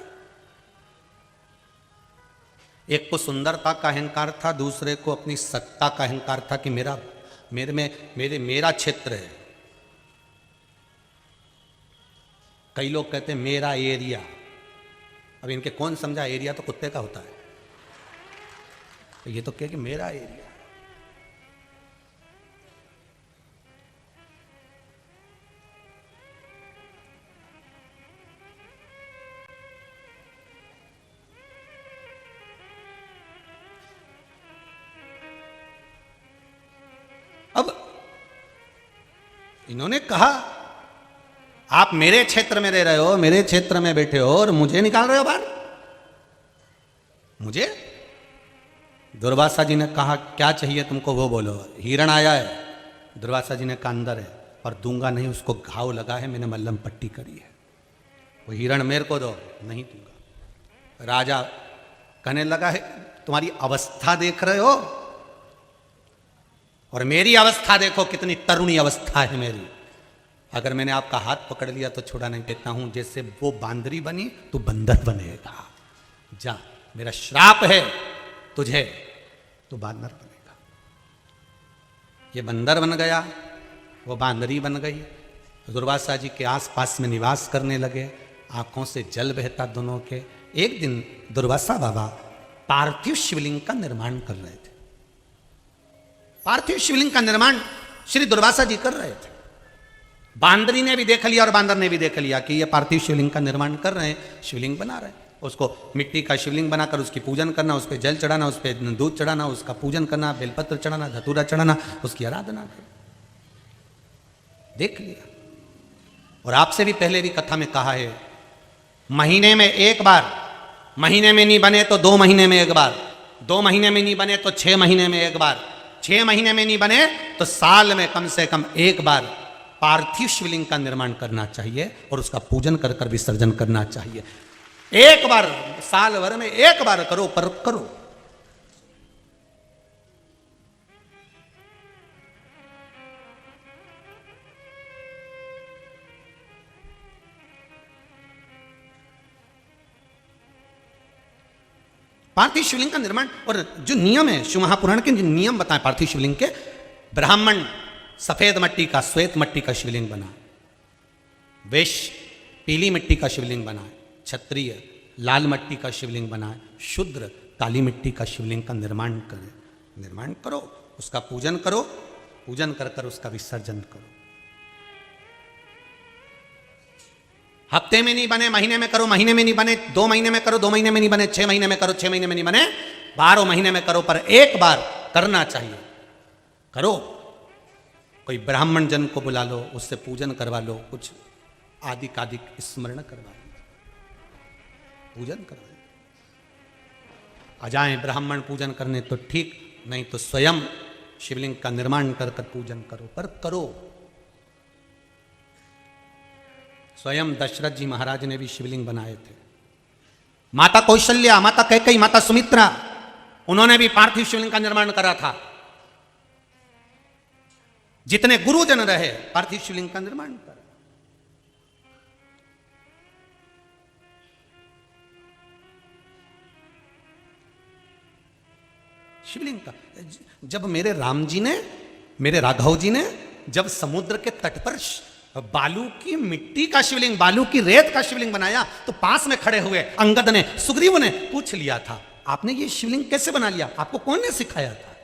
एक को सुंदरता का अहंकार था, दूसरे को अपनी सत्ता का अहंकार था कि मेरा क्षेत्र है। कई लोग कहते हैं मेरा एरिया। अब इनके कौन समझा, एरिया तो कुत्ते का होता है, तो ये तो कहे कि मेरा एरिया। अब इन्होंने कहा, आप मेरे क्षेत्र में रह रहे हो, मेरे क्षेत्र में बैठे हो और मुझे निकाल रहे हो बाहर, मुझे? दुर्वासा जी ने कहा, क्या चाहिए तुमको वो बोलो। हिरण आया है, दुर्वासा जी ने कहा अंदर है, और दूंगा नहीं, उसको घाव लगा है, मैंने मल्लम पट्टी करी है, वो हिरण मेरे को दो। नहीं दूंगा। राजा कहने लगा है, तुम्हारी अवस्था देख रहे हो और मेरी अवस्था देखो, कितनी तरुणी अवस्था है मेरी। अगर मैंने आपका हाथ पकड़ लिया तो छोड़ा नहीं देता हूं, जैसे वो बांदरी बनी तो बंदर बनेगा। जा, मेरा श्राप है तुझे, तो बांदर बनेगा। ये बंदर बन गया, वो बांदरी बन गई। दुर्वासा जी के आसपास में निवास करने लगे, आंखों से जल बहता दोनों के। एक दिन दुर्वासा बाबा पार्थिव शिवलिंग का निर्माण कर रहे थे। पार्थिव शिवलिंग का निर्माण श्री दुर्वासा जी कर रहे थे। बांदरी ने भी देख लिया और बांदर ने भी देख लिया कि ये पार्थिव शिवलिंग का निर्माण कर रहे हैं, शिवलिंग बना रहे हैं। उसको मिट्टी का शिवलिंग बनाकर उसकी पूजन करना, उस पर जल चढ़ाना, उस पर दूध चढ़ाना, उसका पूजन करना, बेलपत्र चढ़ाना, धतूरा चढ़ाना, उसकी आराधना करना। देख लिया। और आपसे भी पहले भी कथा में कहा है, महीने में एक बार, महीने में नहीं बने तो 2 महीने में एक बार, 2 महीने में नहीं बने तो 6 महीने में एक बार, 6 महीने में नहीं बने तो साल में कम से कम एक बार पार्थिव शिवलिंग का निर्माण करना चाहिए और उसका पूजन कर कर विसर्जन करना चाहिए। एक बार साल भर में एक बार करो, पर करो। पार्थिव शिवलिंग का निर्माण और जो नियम है, शिव महापुराण के जो नियम बताए पार्थिव शिवलिंग के, ब्राह्मण सफेद मट्टी का, श्वेत मट्टी का शिवलिंग बना, वैश्य पीली मिट्टी का शिवलिंग बना, क्षत्रिय लाल मट्टी का शिवलिंग बनाए, शूद्र काली मिट्टी का शिवलिंग का निर्माण करें। निर्माण करो, उसका पूजन करो, पूजन कर कर उसका विसर्जन करो। हफ्ते में नहीं बने महीने में करो, महीने में नहीं बने 2 महीने में करो, 2 महीने में नहीं बने 6 महीने में करो, 6 महीने में नहीं बने 12 महीने में करो, पर एक बार करना चाहिए। करो, कोई ब्राह्मण जन को बुला लो, उससे पूजन करवा लो, कुछ आदिक आदिक स्मरण करवा लो, पूजन करवा लो। आ जाए ब्राह्मण पूजन करने तो ठीक, नहीं तो स्वयं शिवलिंग का निर्माण कर कर पूजन करो, पर करो। स्वयं दशरथ जी महाराज ने भी शिवलिंग बनाए थे, माता कौशल्या, माता कैकेयी, माता सुमित्रा, उन्होंने भी पार्थिव शिवलिंग का निर्माण करा था। जितने गुरुजन रहे पार्थिव शिवलिंग का निर्माण करा। शिवलिंग का जब मेरे राम जी ने, मेरे राघव जी ने जब समुद्र के तट पर बालू की मिट्टी का शिवलिंग, बालू की रेत का शिवलिंग बनाया, तो पास में खड़े हुए अंगद ने, सुग्रीव ने पूछ लिया था, आपने ये शिवलिंग कैसे बना लिया, आपको कौन ने सिखाया था?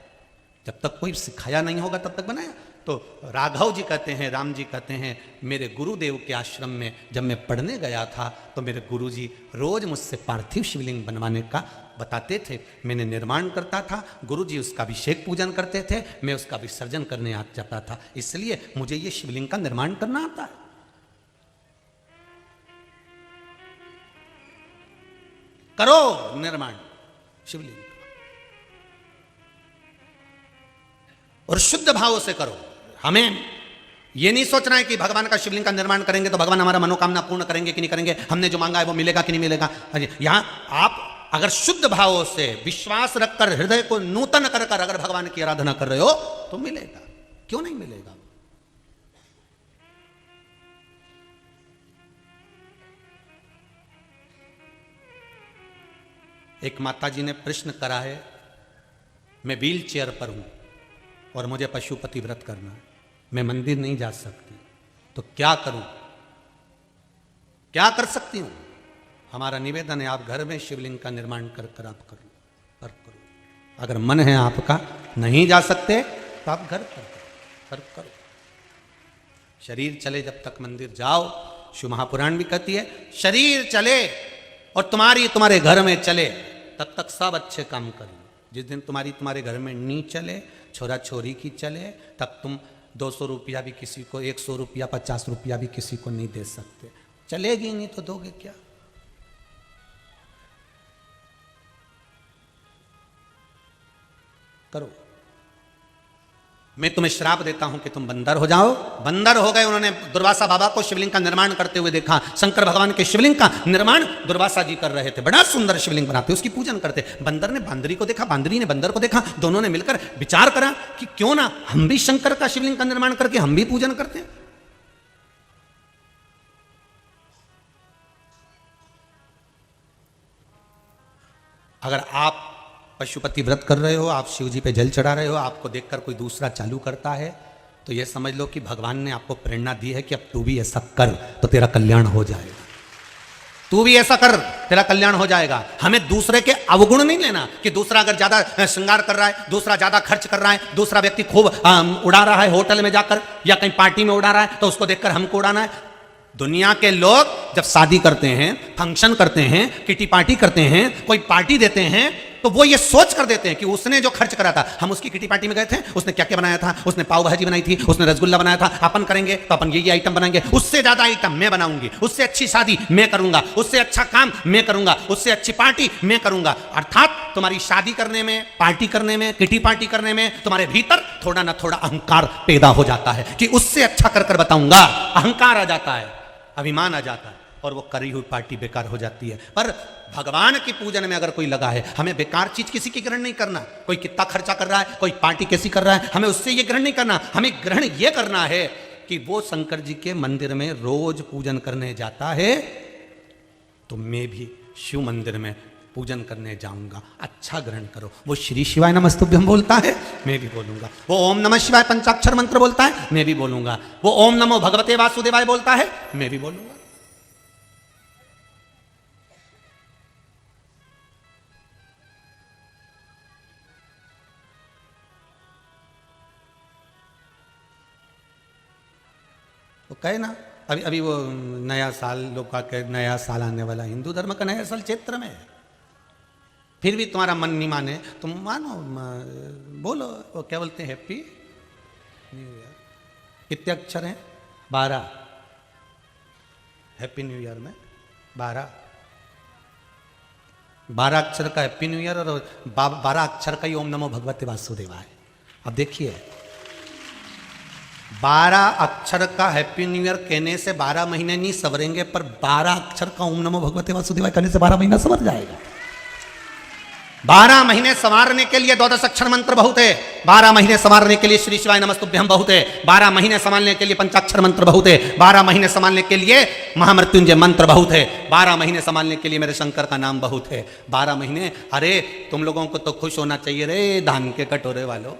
जब तक कोई सिखाया नहीं होगा तब तक बनाया। तो राघव जी कहते हैं, राम जी कहते हैं, मेरे गुरुदेव के आश्रम में जब मैं पढ़ने गया था तो मेरे गुरुजी रोज मुझसे पार्थिव शिवलिंग बनवाने का बताते थे। मैंने निर्माण करता था, गुरुजी उसका अभिषेक पूजन करते थे, मैं उसका विसर्जन करने आ जाता था। इसलिए मुझे ये शिवलिंग का निर्माण करना आता है। करो निर्माण शिवलिंग और शुद्ध भाव से करो। हमें ये नहीं सोचना है कि भगवान का शिवलिंग का निर्माण करेंगे तो भगवान हमारा मनोकामना पूर्ण करेंगे कि नहीं करेंगे, हमने जो मांगा है वो मिलेगा कि नहीं मिलेगा। यहां आप अगर शुद्ध भाव से विश्वास रखकर, हृदय को नूतन कर कर अगर भगवान की आराधना कर रहे हो तो मिलेगा, क्यों नहीं मिलेगा। एक माता जी ने प्रश्न करा है, मैं व्हील चेयर पर हूं और मुझे पशुपति व्रत करना है, मैं मंदिर नहीं जा सकती, तो क्या करूं, क्या कर सकती हूं? हमारा निवेदन है आप घर में शिवलिंग का निर्माण कर कर आप करो। अगर मन है आपका नहीं जा सकते तो आप घर कर करो। शरीर चले जब तक मंदिर जाओ। शिव महापुराण भी कहती है शरीर चले और तुम्हारे घर में चले तब तक सब अच्छे काम करिए। जिस दिन तुम्हारे घर में नहीं चले, छोरा छोरी की चले, तब तुम 200 रुपया भी किसी को, 100 रुपया, 50 रुपया भी किसी को नहीं दे सकते। चलेगी नहीं तो दोगे क्या? करो। मैं तुम्हें श्राप देता हूं कि तुम बंदर हो जाओ। बंदर हो गए। उन्होंने दुर्वासा बाबा को शिवलिंग का निर्माण करते हुए देखा। शंकर भगवान के शिवलिंग का निर्माण दुर्वासा जी कर रहे थे। बड़ा सुंदर शिवलिंग बनाते, उसकी पूजन करते। बंदर ने बांदरी को देखा, बांदरी ने बंदर को देखा। दोनों ने मिलकर विचार करा कि क्यों ना हम भी शंकर का शिवलिंग का निर्माण करके हम भी पूजन करते हैं। अगर आप पशुपति व्रत कर रहे हो, आप शिव जी पे जल चढ़ा रहे हो, आपको देखकर कोई दूसरा चालू करता है तो यह समझ लो कि भगवान ने आपको प्रेरणा दी है कि अब तू भी ऐसा कर तो तेरा कल्याण हो जाएगा। तू भी ऐसा कर, तेरा कल्याण हो जाएगा। हमें दूसरे के अवगुण नहीं लेना कि दूसरा अगर ज्यादा श्रृंगार कर रहा है, दूसरा ज्यादा खर्च कर रहा है, दूसरा व्यक्ति खूब उड़ा रहा है होटल में जाकर या कहीं पार्टी में उड़ा रहा है तो उसको देखकर हमको उड़ाना है। दुनिया के लोग जब शादी करते हैं, फंक्शन करते हैं, किटी पार्टी करते हैं, कोई पार्टी देते हैं तो वो ये सोच कर देते हैं कि उसने जो खर्च करा था, हम उसकी किटी पार्टी में गए थे, उसने क्या क्या बनाया था, उसने पाव भाजी बनाई थी, उसने रसगुल्ला बनाया था, अपन करेंगे तो अपन ये आइटम बनाएंगे, उससे ज्यादा आइटम मैं बनाऊंगी, उससे अच्छी शादी मैं करूंगा, उससे अच्छा काम मैं करूंगा, उससे अच्छी पार्टी मैं करूंगा। अर्थात तुम्हारी शादी करने में, पार्टी करने में, किटी पार्टी करने में तुम्हारे भीतर थोड़ा ना थोड़ा अहंकार पैदा हो जाता है कि उससे अच्छा कर कर बताऊंगा। अहंकार आ जाता है, अभिमान आ जाता है और वो करी हुई पार्टी बेकार हो जाती है। पर भगवान की पूजन में अगर कोई लगा है, हमें बेकार चीज किसी की ग्रहण नहीं करना। कोई कितना खर्चा कर रहा है, कोई पार्टी कैसी कर रहा है, हमें उससे ये ग्रहण नहीं करना। हमें ग्रहण ये करना है कि वो शंकर जी के मंदिर में रोज पूजन करने जाता है तो मैं भी शिव मंदिर में पूजन करने जाऊंगा। अच्छा ग्रहण करो। वो श्री शिवाय नमस्तुभ्यम बोलता है, मैं भी बोलूंगा। वो ओम नमः शिवाय पंचाक्षर मंत्र बोलता है, मैं भी बोलूंगा। वो ओम नमो भगवते वासुदेवाय बोलता है, मैं भी बोलूंगा। वो कहे ना, अभी वो नया साल लोग का कहे, नया साल आने वाला, हिंदू धर्म का नया साल चैत्र में है। फिर भी तुम्हारा मन नहीं माने, तुम मानो, बोलो। वो क्या बोलते हैं, हैप्पी न्यू ईयर। कितने अक्षर हैं? 12। हैप्पी न्यू ईयर में 12 अक्षर का हैप्पी न्यू ईयर और 12 अक्षर का ही ओम नमो भगवते वासुदेवाय। अब देखिए 12 अक्षर का हैप्पी न्यू ईयर कहने से 12 महीने नहीं सवरेंगे, पर 12 अक्षर का ओम नमो भगवते वासुदेवाय कहने से 12 महीना सवर जाएगा। 12 महीने संवारने के लिए 12 अक्षर मंत्र बहुत है। 12 महीने संवारने के लिए श्री शिवाय नमस्तुभ्यम बहुत है। 12 महीने संभालने के लिए पंचाक्षर मंत्र बहुत है। 12 महीने संभालने के लिए महामृत्युंजय मंत्र बहुत है। 12 महीने संभालने के लिए मेरे शंकर का नाम बहुत है। 12 महीने, अरे तुम लोगों को तो खुश होना चाहिए रे धान के कटोरे वालों।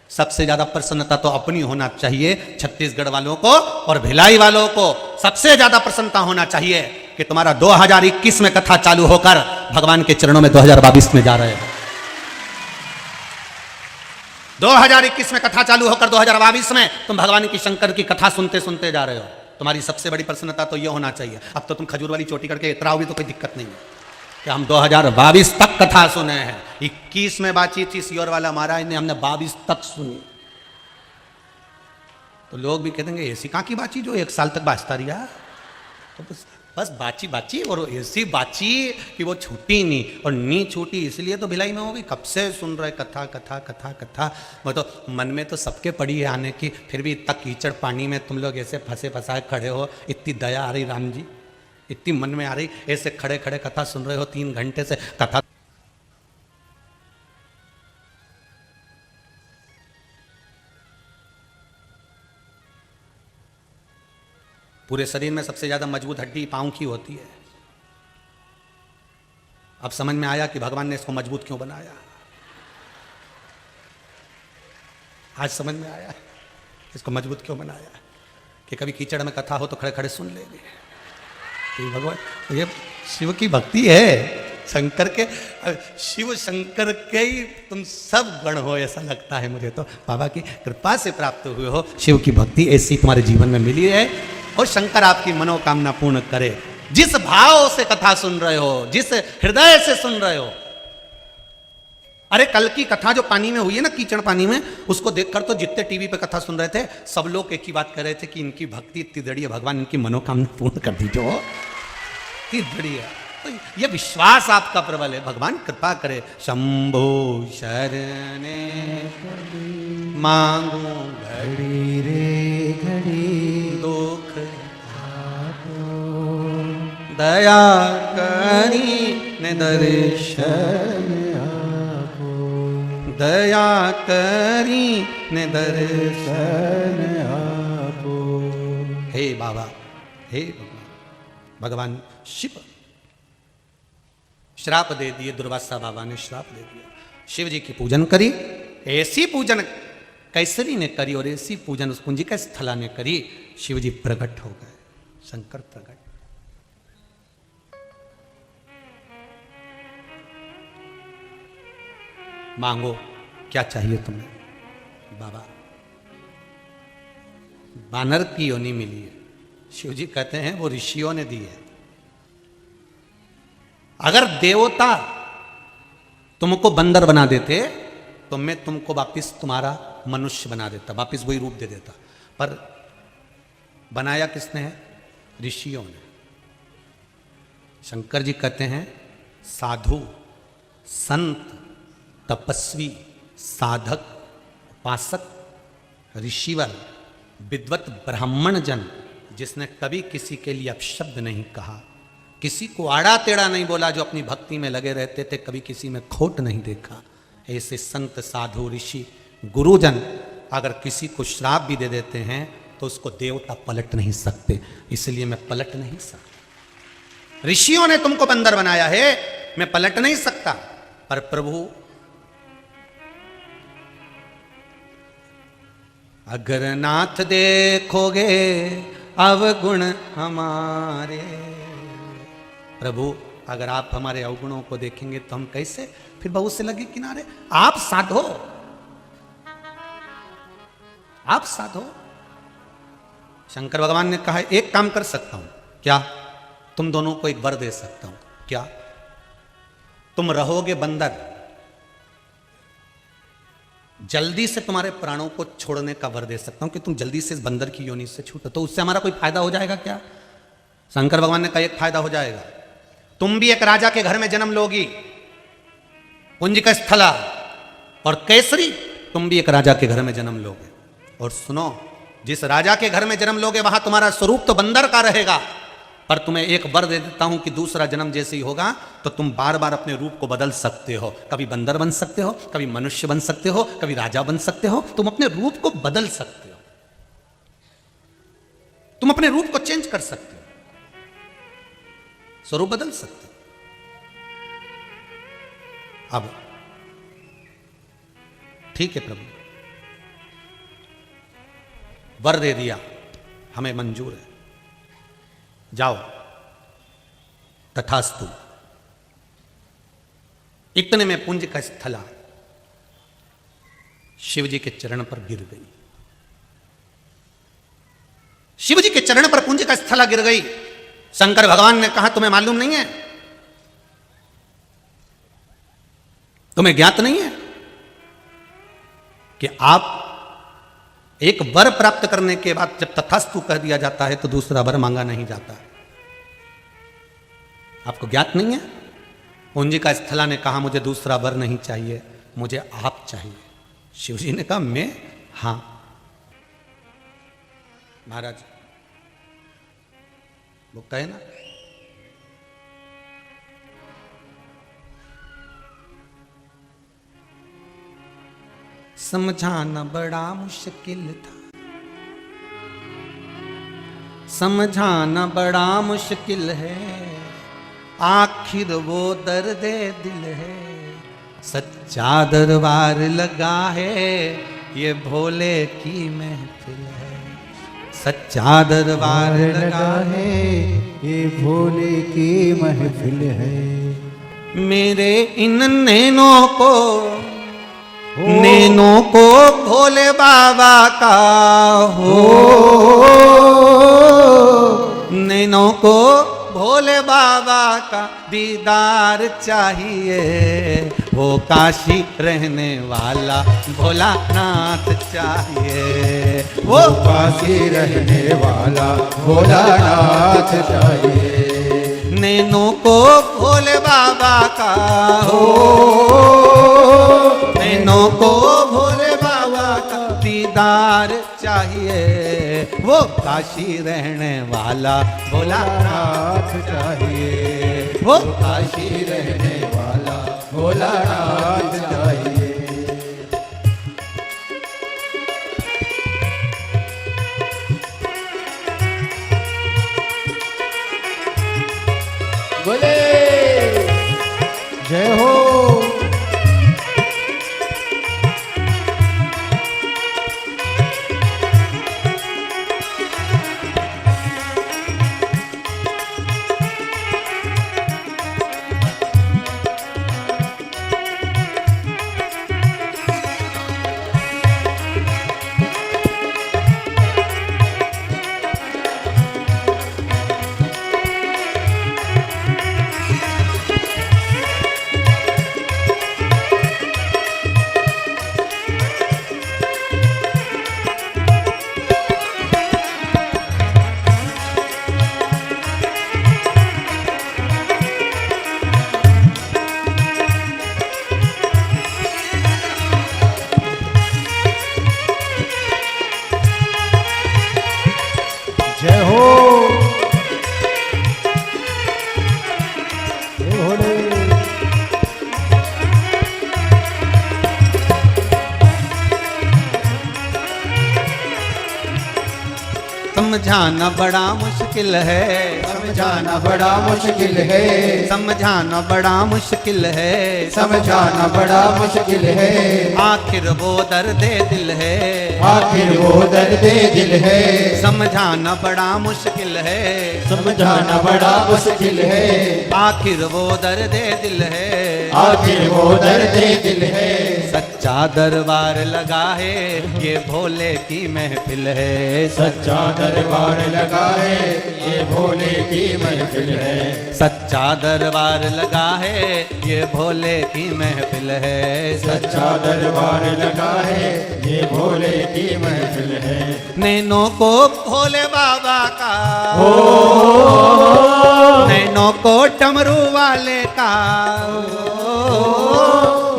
सबसे ज्यादा प्रसन्नता तो अपनी होना चाहिए, छत्तीसगढ़ वालों को और भिलाई वालों को सबसे ज्यादा प्रसन्नता होना चाहिए कि तुम्हारा 2021 में कथा चालू होकर भगवान के चरणों में 2022 में जा रहे हो। 2021 में कथा चालू होकर 2022 में तुम भगवान की शंकर की कथा सुनते सुनते जा रहे हो। तुम्हारी सबसे बड़ी प्रसन्नता तो यह होना चाहिए। अब तो तुम खजूर वाली चोटी करके इतराओ भी तो कोई दिक्कत नहीं है कि हम 2022 तक कथा सुने हैं। 21 में बातचीत थी सियोर वाला महाराज ने, हमने 22 तक सुनी। तो लोग भी कहते हैं ऐसी कहाँ की बातचीत जो 1 साल तक बाजता रहा। तो बस बाची और ऐसी बाची कि वो छूटी नहीं, और नहीं छूटी इसलिए तो भिलाई में हो गई। कब से सुन रहे कथा कथा कथा कथा। वो तो मन में तो सबके पड़ी है आने की, फिर भी इतना कीचड़ पानी में तुम लोग ऐसे फंसे फंसाए खड़े हो। इतनी दया आ रही राम जी, इतनी मन में आ रही, ऐसे खड़े खड़े कथा सुन रहे हो 3 घंटे से कथा। पूरे शरीर में सबसे ज्यादा मजबूत हड्डी पांव की होती है। अब समझ में आया कि भगवान ने इसको मजबूत क्यों बनाया। आज समझ में आया इसको मजबूत क्यों बनाया, कि कभी कीचड़ में कथा हो तो खड़े खड़े सुन लेंगे। तो भगवान, ये शिव की भक्ति है, शंकर के, शिव शंकर के ही तुम सब गण हो ऐसा लगता है मुझे। तो बाबा की कृपा से प्राप्त हुए हो, शिव की भक्ति ऐसी तुम्हारे जीवन में मिली है, और शंकर आपकी मनोकामना पूर्ण करे। जिस भाव से कथा सुन रहे हो, जिस हृदय से सुन रहे हो। अरे कल की कथा जो पानी में हुई है ना, कीचड़ पानी में, उसको देखकर तो जितने टीवी पे कथा सुन रहे थे सब लोग एक ही बात कर रहे थे कि इनकी भक्ति इतनी बड़ी है, भगवान इनकी मनोकामना पूर्ण कर दीजिए। इतनी बड़ी है, तो ये विश्वास आपका प्रबल है। भगवान कृपा करे। शंभो शरणे मांगू घड़ी रे घड़ी दुख दया करी ने दर्शन आपो, दया करी ने दर्शन आपो। हे बाबा, हे भगवान शिव श्राप दे दिए, दुर्वासा बाबा ने श्राप दे दिया। शिव जी की पूजन करी, ऐसी पूजन कैसरी ने करी और ऐसी पूजन उस पुंजिका स्थला ने करी, शिव जी प्रकट हो गए, शंकर प्रकट। मांगो क्या चाहिए तुम्हें। बाबा बानर की योनि मिली है, शिव जी कहते हैं वो ऋषियों ने दी है। अगर देवता तुमको बंदर बना देते तो मैं तुमको वापिस तुम्हारा मनुष्य बना देता, वापिस वही रूप दे देता। पर बनाया किसने है? ऋषियों ने। शंकर जी कहते हैं साधु संत तपस्वी साधक उपासक ऋषिवर विद्वत ब्राह्मण जन जिसने कभी किसी के लिए अपशब्द नहीं कहा, किसी को आड़ा टेढ़ा नहीं बोला, जो अपनी भक्ति में लगे रहते थे, कभी किसी में खोट नहीं देखा, ऐसे संत साधु ऋषि गुरुजन अगर किसी को श्राप भी दे देते हैं तो उसको देवता पलट नहीं सकते। इसलिए मैं पलट नहीं सकता। ऋषियों ने तुमको बंदर बनाया है, मैं पलट नहीं सकता। पर प्रभु अगर नाथ देखोगे अवगुण हमारे, प्रभु अगर आप हमारे अवगुणों को देखेंगे तो हम कैसे फिर बहुत से लगे किनारे। आप साधो, आप साधो। शंकर भगवान ने कहा एक काम कर सकता हूं। क्या? तुम दोनों को एक वर दे सकता हूं। क्या? तुम रहोगे बंदर, जल्दी से तुम्हारे प्राणों को छोड़ने का वर दे सकता हूं कि तुम जल्दी से इस बंदर की योनि से छूटो। तो उससे हमारा कोई फायदा हो जाएगा क्या? शंकर भगवान ने कहा एक फायदा हो जाएगा, तुम भी एक राजा के घर में जन्म लोगी, पुंजिका स्थला, और केसरी तुम भी एक राजा के घर में जन्म लोगे। और सुनो, जिस राजा के घर में जन्म लोगे वहां तुम्हारा स्वरूप तो बंदर का रहेगा, पर तुम्हें एक वर दे देता हूं कि दूसरा जन्म जैसे ही होगा तो तुम बार बार अपने रूप को बदल सकते हो। कभी बंदर बन सकते हो, कभी मनुष्य बन सकते हो, कभी राजा बन सकते हो। तुम अपने रूप को बदल सकते हो, तुम अपने रूप को चेंज कर सकते हो, स्वरूप बदल सकते हो। अब ठीक है प्रभु, वर दे दिया, हमें मंजूर है, जाओ तथास्तु। इतने में पुंज का स्थला शिव जी के चरण पर गिर गई। शिव जी के चरण पर पुंज का स्थला गिर गई। शंकर भगवान ने कहा, तुम्हें मालूम नहीं है, तुम्हें ज्ञात नहीं है कि आप एक वर प्राप्त करने के बाद जब तथास्तु कह दिया जाता है तो दूसरा वर मांगा नहीं जाता। आपको ज्ञात नहीं है? पुंज का स्थला ने कहा, मुझे दूसरा वर नहीं चाहिए, मुझे आप चाहिए। शिव जी ने कहा, मैं? हां महाराज, वो कहे ना, समझाना बड़ा मुश्किल था, समझाना बड़ा मुश्किल है, आखिर वो दर्द दिल है। सच्चा दरबार लगा है, ये भोले की महफिल है। सच्चा दरबार लगा है, ये भोले की महफिल है। मेरे इन नैनों को भोले बाबा का हो, नैनों को भोले बाबा का दीदार चाहिए। वो काशी रहने वाला भोलानाथ चाहिए, वो काशी रहने वाला भोलानाथ चाहिए। नैनों को भोले बाबा का हो, नैनों को भोले बाबा का दीदार चाहिए। वो काशी रहने वाला भोलानाथ चाहिए, वो काशी रहने वाला भोलानाथ चाहिए। बोले जय हो। जय हो। जय भोले। समझाना बड़ा मुश्किल है, समझाना बड़ा मुश्किल है, समझाना बड़ा मुश्किल है, समझाना बड़ा मुश्किल है। आखिर वो दर्द दिल है, आखिर वो दर्द दिल है। समझाना बड़ा मुश्किल है, समझाना बड़ा मुश्किल है। आखिर वो दर्द दिल है, आखिर वो दर्द दिल है। सच्चा दरबार लगा है, ये भोले की महफिल है। सच्चा दरबार लगा है, ये भोले की महफिल है। सच्चा दरबार लगा है, ये भोले की महफिल है। सच्चा दरबार लगा है, ये भोले की महफिल है। नैनों को भोले बाबा का हो, नैनों को डमरू वाले का,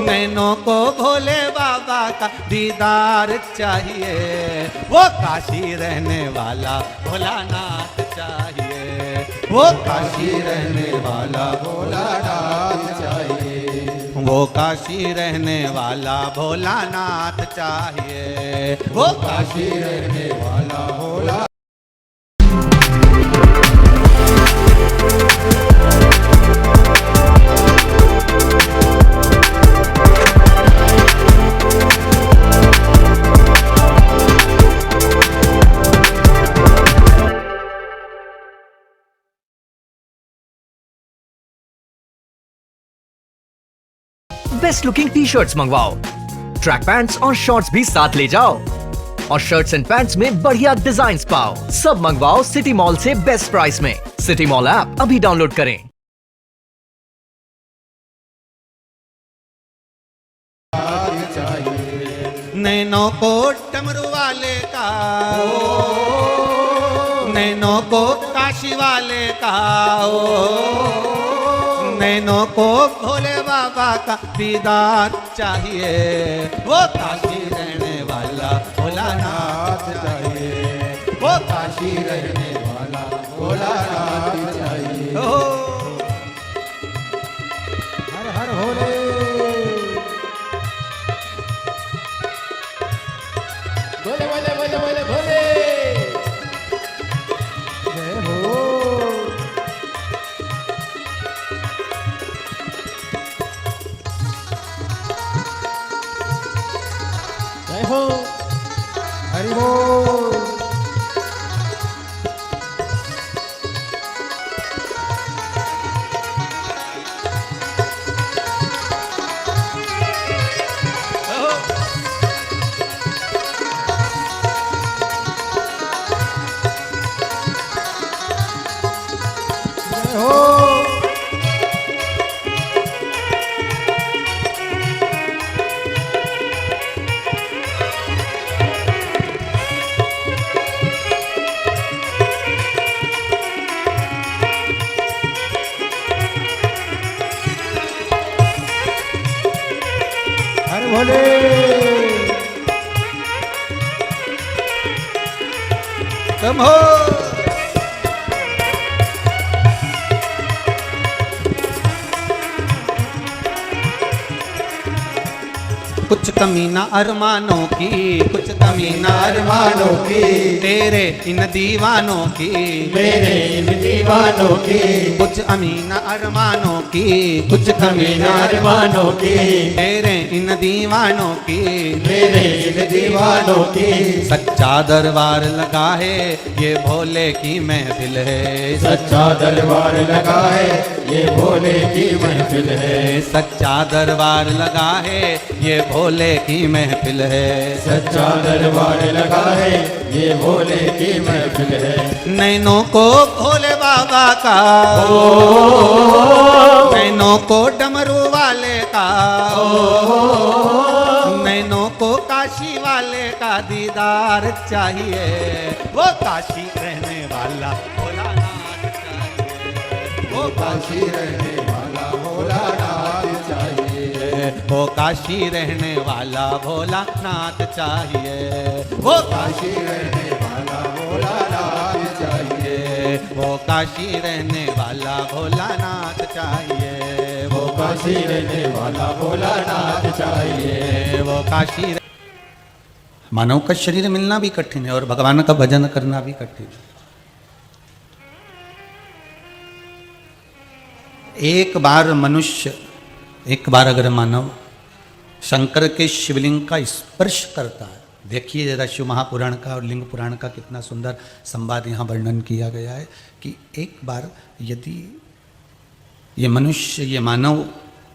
नैनों को भोले बाबा बाबा का दीदार चाहिए, वो काशी रहने वाला भोलानाथ चाहिए, वो काशी रहने वाला भोलानाथ चाहिए, वो काशी रहने वाला भोलानाथ चाहिए, वो काशी रहने वाला Bhola. Best looking T shirts मंगवाओ, ट्रैक पैंट्स और शॉर्ट्स भी साथ ले जाओ और शर्ट्स एंड पैंट्स में बढ़िया डिजाइन पाओ। सब मंगवाओ सिटी मॉल से बेस्ट प्राइस में। सिटी मॉल ऐप अभी डाउनलोड करें। नैनों को डमरू वाले का, नैनों को काशी वाले का, नैनों को भोले बाबा का दीदार चाहिए, वो काशी रहने वाला भोलानाथ चाहिए, वो काशी रहने वाला भोलानाथ चाहिए। हर हर भोले। बोले बोले बोले बोले भोले। जय हो। जय हो। हरि बोल। हर भोले। तुम हो कुछ कमी ना अरमानों की, कुछ कमी ना अरमानों की, तेरे इन दीवानों की, मेरे इन दीवानों की, कुछ अमीना अरमानों की, कुछ कमी न अरमानों की, तेरे इन दीवानों की, मेरे इन दीवानों की। सच्चा दरबार लगा है ये भोले की महफिल है, सच्चा दरबार लगा है ये भोले की महफिल है, सच्चा दरबार लगा है ये भोले की महफिल है, सच्चा दरबार लगा है ये भोले की महफिल है। नैनों को भोले बाबा का, नैनों को डमरू वाले का, नैनों को काशी वाले का दीदार चाहिए, वो काशी रहने वाला भोलानाथ चाहिए, वो काशी रहने वाला भोलानाथ चाहिए, वो काशी रहने वाला भोलानाथ चाहिए, वो काशी रहने वाला भोलानाथ चाहिए, वो काशी रहने वाला भोलानाथ चाहिए, वो काशी रहने वाला भोलानाथ चाहिए, वो काशी। मानव का शरीर मिलना भी कठिन है और भगवान का भजन करना भी कठिन है। एक बार मनुष्य, एक बार अगर मानव शंकर के शिवलिंग का स्पर्श करता है, देखिए जरा शिव महापुराण का और लिंग पुराण का कितना सुंदर संवाद यहाँ वर्णन किया गया है कि एक बार यदि ये मनुष्य, ये मानव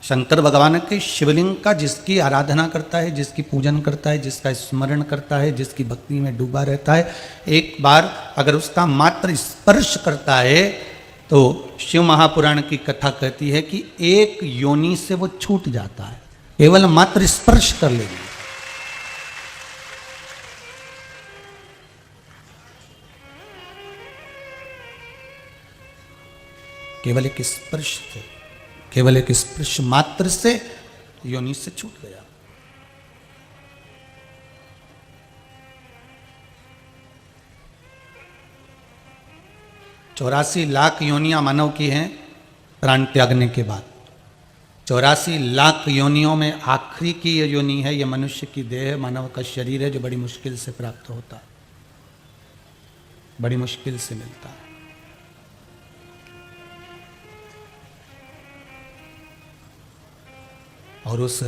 शंकर भगवान के शिवलिंग का जिसकी आराधना करता है, जिसकी पूजन करता है, जिसका स्मरण करता है, जिसकी भक्ति में डूबा रहता है, एक बार अगर उसका मात्र स्पर्श करता है तो शिव महापुराण की कथा कहती है कि एक योनि से वो छूट जाता है, केवल मात्र स्पर्श कर लेंगे। केवल एक स्पर्श से, केवल एक स्पर्श मात्र से योनि से छूट गया। 84 लाख योनियां मानव की हैं प्राण त्यागने के बाद। 84 लाख योनियों में आखिरी की ये योनि है, ये मनुष्य की देह, मानव का शरीर है, जो बड़ी मुश्किल से प्राप्त होता है, बड़ी मुश्किल से मिलता है। और उस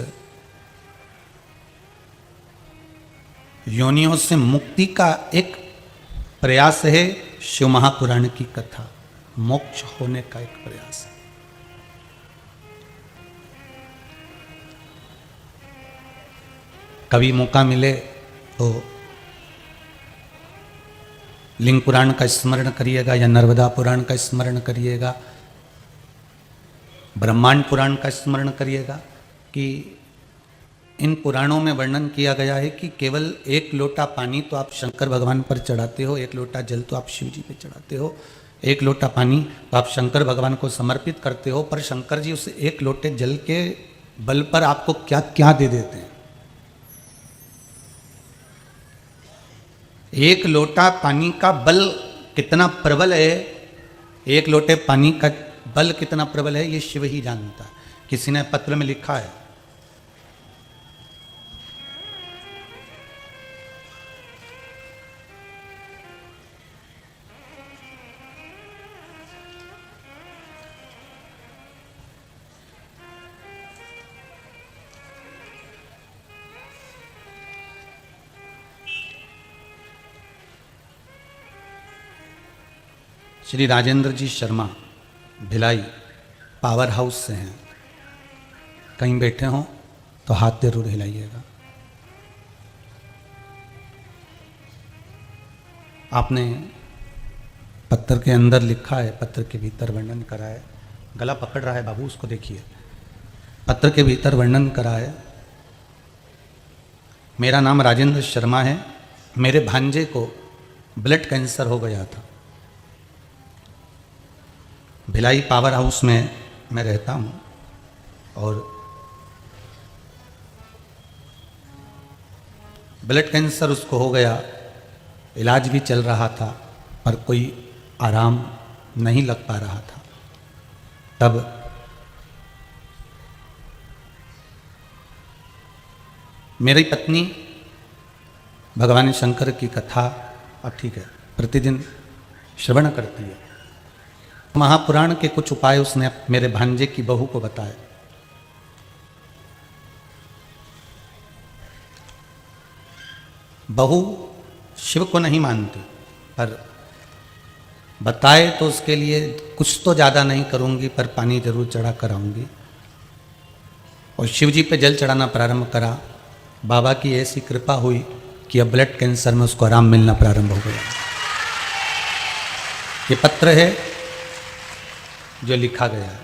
योनियों से मुक्ति का एक प्रयास है शिव महापुराण की कथा, मोक्ष होने का एक प्रयास है। कभी मौका मिले तो लिंग पुराण का स्मरण करिएगा या नर्मदा पुराण का स्मरण करिएगा, ब्रह्मांड पुराण का स्मरण करिएगा कि इन पुराणों में वर्णन किया गया है कि केवल एक लोटा पानी तो आप शंकर भगवान पर चढ़ाते हो, एक लोटा जल तो आप शिव जी पे चढ़ाते हो, एक लोटा पानी तो आप शंकर भगवान को समर्पित करते हो, पर शंकर जी उस एक लोटे जल के बल पर आपको क्या क्या दे देते हैं। एक लोटा पानी का बल कितना प्रबल है, एक लोटे पानी का बल कितना प्रबल है, ये शिव ही जानता है। किसी ने पत्र में लिखा है, श्री राजेंद्र जी शर्मा भिलाई पावर हाउस से हैं, कहीं बैठे हों तो हाथ जरूर हिलाइएगा। आपने पत्र के अंदर लिखा है, पत्र के भीतर वर्णन करा है, गला पकड़ रहा है बाबू, उसको देखिए। पत्र के भीतर वर्णन करा है, मेरा नाम राजेंद्र शर्मा है, मेरे भांजे को ब्लड कैंसर हो गया था। भिलाई पावर हाउस में मैं रहता हूँ और ब्लड कैंसर उसको हो गया, इलाज भी चल रहा था पर कोई आराम नहीं लग पा रहा था। तब मेरी पत्नी भगवान शंकर की कथा, अब ठीक है, प्रतिदिन श्रवण करती है। महापुराण के कुछ उपाय उसने मेरे भांजे की बहू को बताए। बहू शिव को नहीं मानती, पर बताए तो उसके लिए कुछ तो ज़्यादा नहीं करूँगी, पर पानी जरूर चढ़ा कर आऊँगी। और शिव जी पे जल चढ़ाना प्रारंभ करा। बाबा की ऐसी कृपा हुई कि अब ब्लड कैंसर में उसको आराम मिलना प्रारंभ हो गया। ये पत्र है जो लिखा गया है।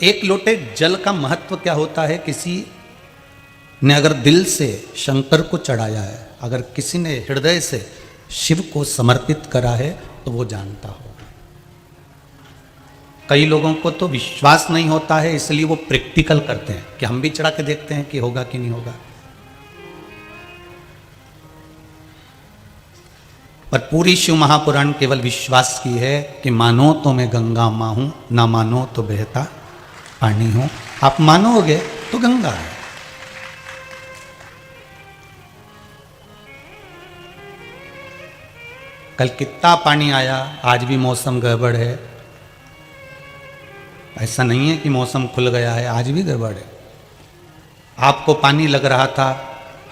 एक लोटे जल का महत्व क्या होता है, किसी ने अगर दिल से शंकर को चढ़ाया है, अगर किसी ने हृदय से शिव को समर्पित करा है, तो वो जानता होगा। कई लोगों को तो विश्वास नहीं होता है, इसलिए वो प्रैक्टिकल करते हैं कि हम भी चढ़ा के देखते हैं कि होगा कि नहीं होगा। पर पूरी शिव महापुराण केवल विश्वास की है कि मानो तो मैं गंगा माँ हूं, ना मानो तो बहता पानी हूं। आप मानोगे तो गंगा है। कल कितना पानी आया, आज भी मौसम गड़बड़ है। ऐसा नहीं है कि मौसम खुल गया है, आज भी गड़बड़ है। आपको पानी लग रहा था,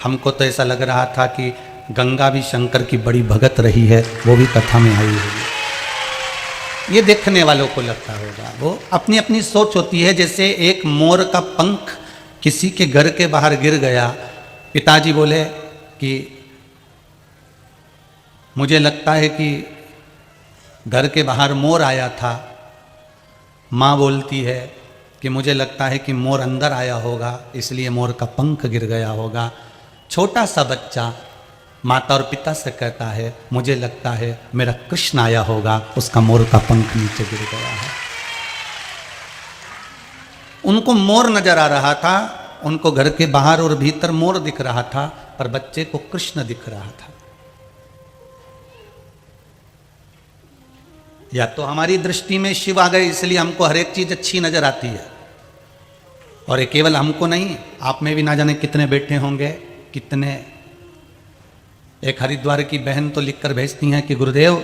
हमको तो ऐसा लग रहा था कि गंगा भी शंकर की बड़ी भगत रही है, वो भी कथा में आई होगी। ये देखने वालों को लगता होगा, वो अपनी अपनी सोच होती है। जैसे एक मोर का पंख किसी के घर के बाहर गिर गया, पिताजी बोले कि मुझे लगता है कि घर के बाहर मोर आया था। माँ बोलती है कि मुझे लगता है कि मोर अंदर आया होगा, इसलिए मोर का पंख गिर गया होगा। छोटा सा बच्चा माता और पिता से कहता है, मुझे लगता है मेरा कृष्ण आया होगा, उसका मोर का पंख नीचे गिर गया है। उनको मोर नजर आ रहा था, उनको घर के बाहर और भीतर मोर दिख रहा था, पर बच्चे को कृष्ण दिख रहा था। या तो हमारी दृष्टि में शिव आ गए इसलिए हमको हर एक चीज अच्छी नजर आती है, और ये केवल हमको नहीं, आप में भी ना जाने कितने बेटे होंगे, कितने। एक हरिद्वार की बहन तो लिखकर भेजती हैं कि गुरुदेव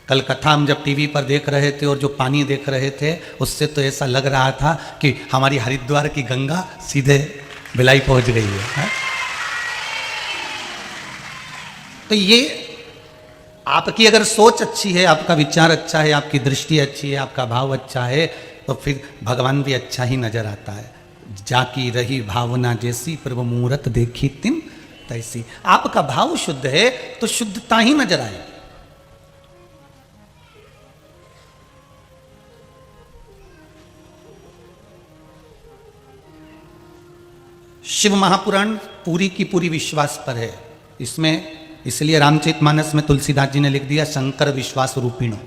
कल कथा हम जब टीवी पर देख रहे थे और जो पानी देख रहे थे उससे तो ऐसा लग रहा था कि हमारी हरिद्वार की गंगा सीधे भिलाई पहुंच गई है। तो ये आपकी अगर सोच अच्छी है, आपका विचार अच्छा है, आपकी दृष्टि अच्छी है, आपका भाव अच्छा है, तो फिर भगवान भी अच्छा ही नजर आता है। जाकी रही भावना जैसी प्रभु मूरत देखी तिन तैसी। आपका भाव शुद्ध है तो शुद्धता ही नजर आएगी। शिव महापुराण पूरी की पूरी विश्वास पर है। इसमें इसलिए रामचरितमानस में तुलसीदास जी ने लिख दिया शंकर विश्वास रूपिणो।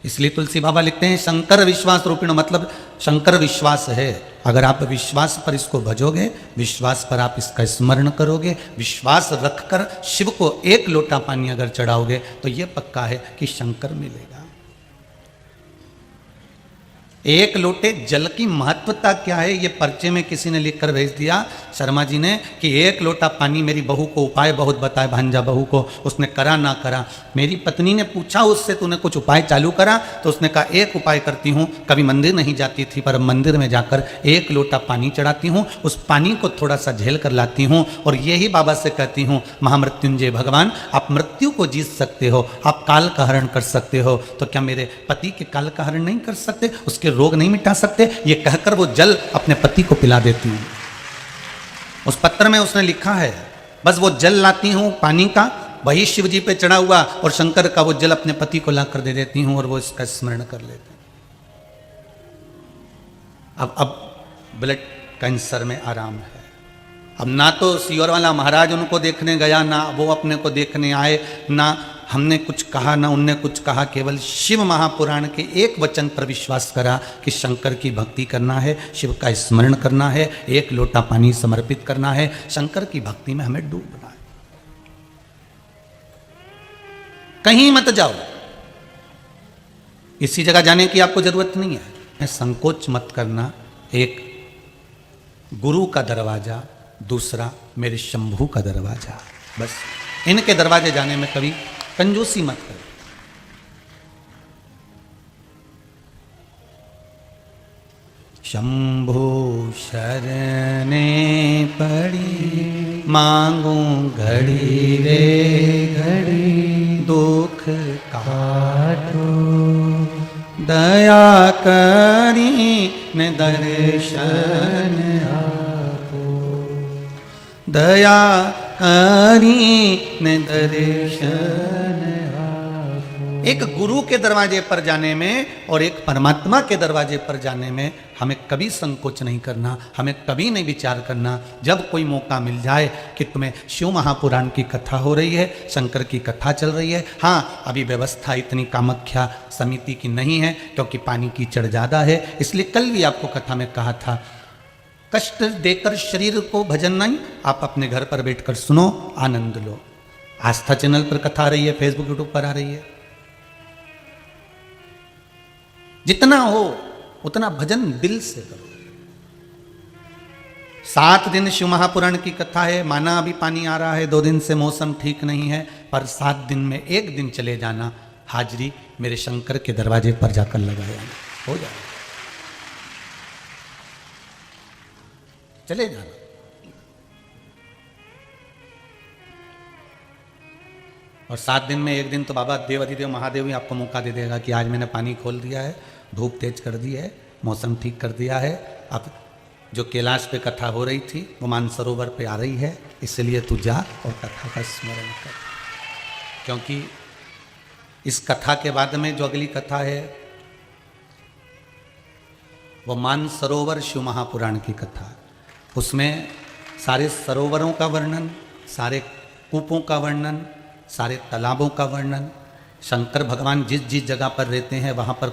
इसलिए तुलसी बाबा लिखते हैं शंकर विश्वास रूपिणो, मतलब शंकर विश्वास है। अगर आप विश्वास पर इसको भजोगे, विश्वास पर आप इसका स्मरण करोगे, विश्वास रखकर शिव को एक लोटा पानी अगर चढ़ाओगे तो यह पक्का है कि शंकर मिलेगा। एक लोटे जल की महत्वता क्या है, ये पर्चे में किसी ने लिखकर भेज दिया शर्मा जी ने कि एक लोटा पानी मेरी बहू को उपाय बहुत बताए, भांजा बहू को, उसने करा ना करा। मेरी पत्नी ने पूछा उससे तूने कुछ उपाय चालू करा, तो उसने कहा एक उपाय करती हूँ, कभी मंदिर नहीं जाती थी पर मंदिर में जाकर एक लोटा पानी चढ़ाती हूँ, उस पानी को थोड़ा सा झेल कर लाती हूँ और यही बाबा से कहती हूँ महामृत्युंजय भगवान आप मृत्यु को जीत सकते हो, आप काल का हरण कर सकते हो, तो क्या मेरे पति के काल का हरण नहीं कर सकते, उसके रोग नहीं मिटा सकते? ये कहकर वो जल अपने पति को पिला देती हूँ। उस पत्र में उसने लिखा है बस वो जल लाती हूँ पानी का, वही शिव जी पे चढ़ा हुआ, और शंकर का वो जल अपने पति को लाकर दे देती हूँ और वो इसका स्मरण कर लेते हैं। अब ब्लड कैंसर में आराम है। अब ना तो सीवर वाला महाराज उनको देखने गया, ना वो अपने को देखने आए, ना हमने कुछ कहा ना उनने कुछ कहा, केवल शिव महापुराण के एक वचन पर विश्वास करा कि शंकर की भक्ति करना है, शिव का स्मरण करना है, एक लोटा पानी समर्पित करना है, शंकर की भक्ति में हमें डूबना है। कहीं मत जाओ, इसी जगह जाने की आपको जरूरत नहीं है। संकोच मत करना। एक गुरु का दरवाजा, दूसरा मेरे शंभू का दरवाजा, बस इनके दरवाजे जाने में कभी कंजूसी मत करो। शंभो शरणे पड़ी मांगू घड़ी रे घड़ी, दुख काटो दया करी ने दर्शन आपो, दया करी ने दर्शन आपो। एक गुरु के दरवाजे पर जाने में और एक परमात्मा के दरवाजे पर जाने में हमें कभी संकोच नहीं करना, हमें कभी नहीं विचार करना। जब कोई मौका मिल जाए कि तुम्हें शिव महापुराण की कथा हो रही है, शंकर की कथा चल रही है, हाँ अभी व्यवस्था इतनी कामाख्या समिति की नहीं है क्योंकि पानी कीचड़ ज़्यादा है, इसलिए कल भी आपको कथा में कहा था कष्ट देकर शरीर को भजन नहीं, आप अपने घर पर बैठकर सुनो, आनंद लो। आस्था चैनल पर कथा आ रही है, फेसबुक यूट्यूब पर आ रही है। जितना हो उतना भजन दिल से करो। 7 दिन शिव महापुराण की कथा है, माना अभी पानी आ रहा है, 2 दिन से मौसम ठीक नहीं है, पर 7 दिन में 1 दिन चले जाना, हाजरी मेरे शंकर के दरवाजे पर जाकर लगाया, हो जाए, चले जाना। और 7 दिन में 1 दिन तो बाबा देव अधिदेव महादेव ही आपको मौका दे देगा कि आज मैंने पानी खोल दिया है, धूप तेज कर दी है, मौसम ठीक कर दिया है, अब जो कैलाश पे कथा हो रही थी वो मानसरोवर पे आ रही है, इसलिए तू जा और कथा का स्मरण कर। क्योंकि इस कथा के बाद में जो अगली कथा है वो मानसरोवर शिव महापुराण की कथा, उसमें सारे सरोवरों का वर्णन, सारे कूपों का वर्णन, सारे तालाबों का वर्णन, शंकर भगवान जिस जिस जगह पर रहते हैं वहाँ पर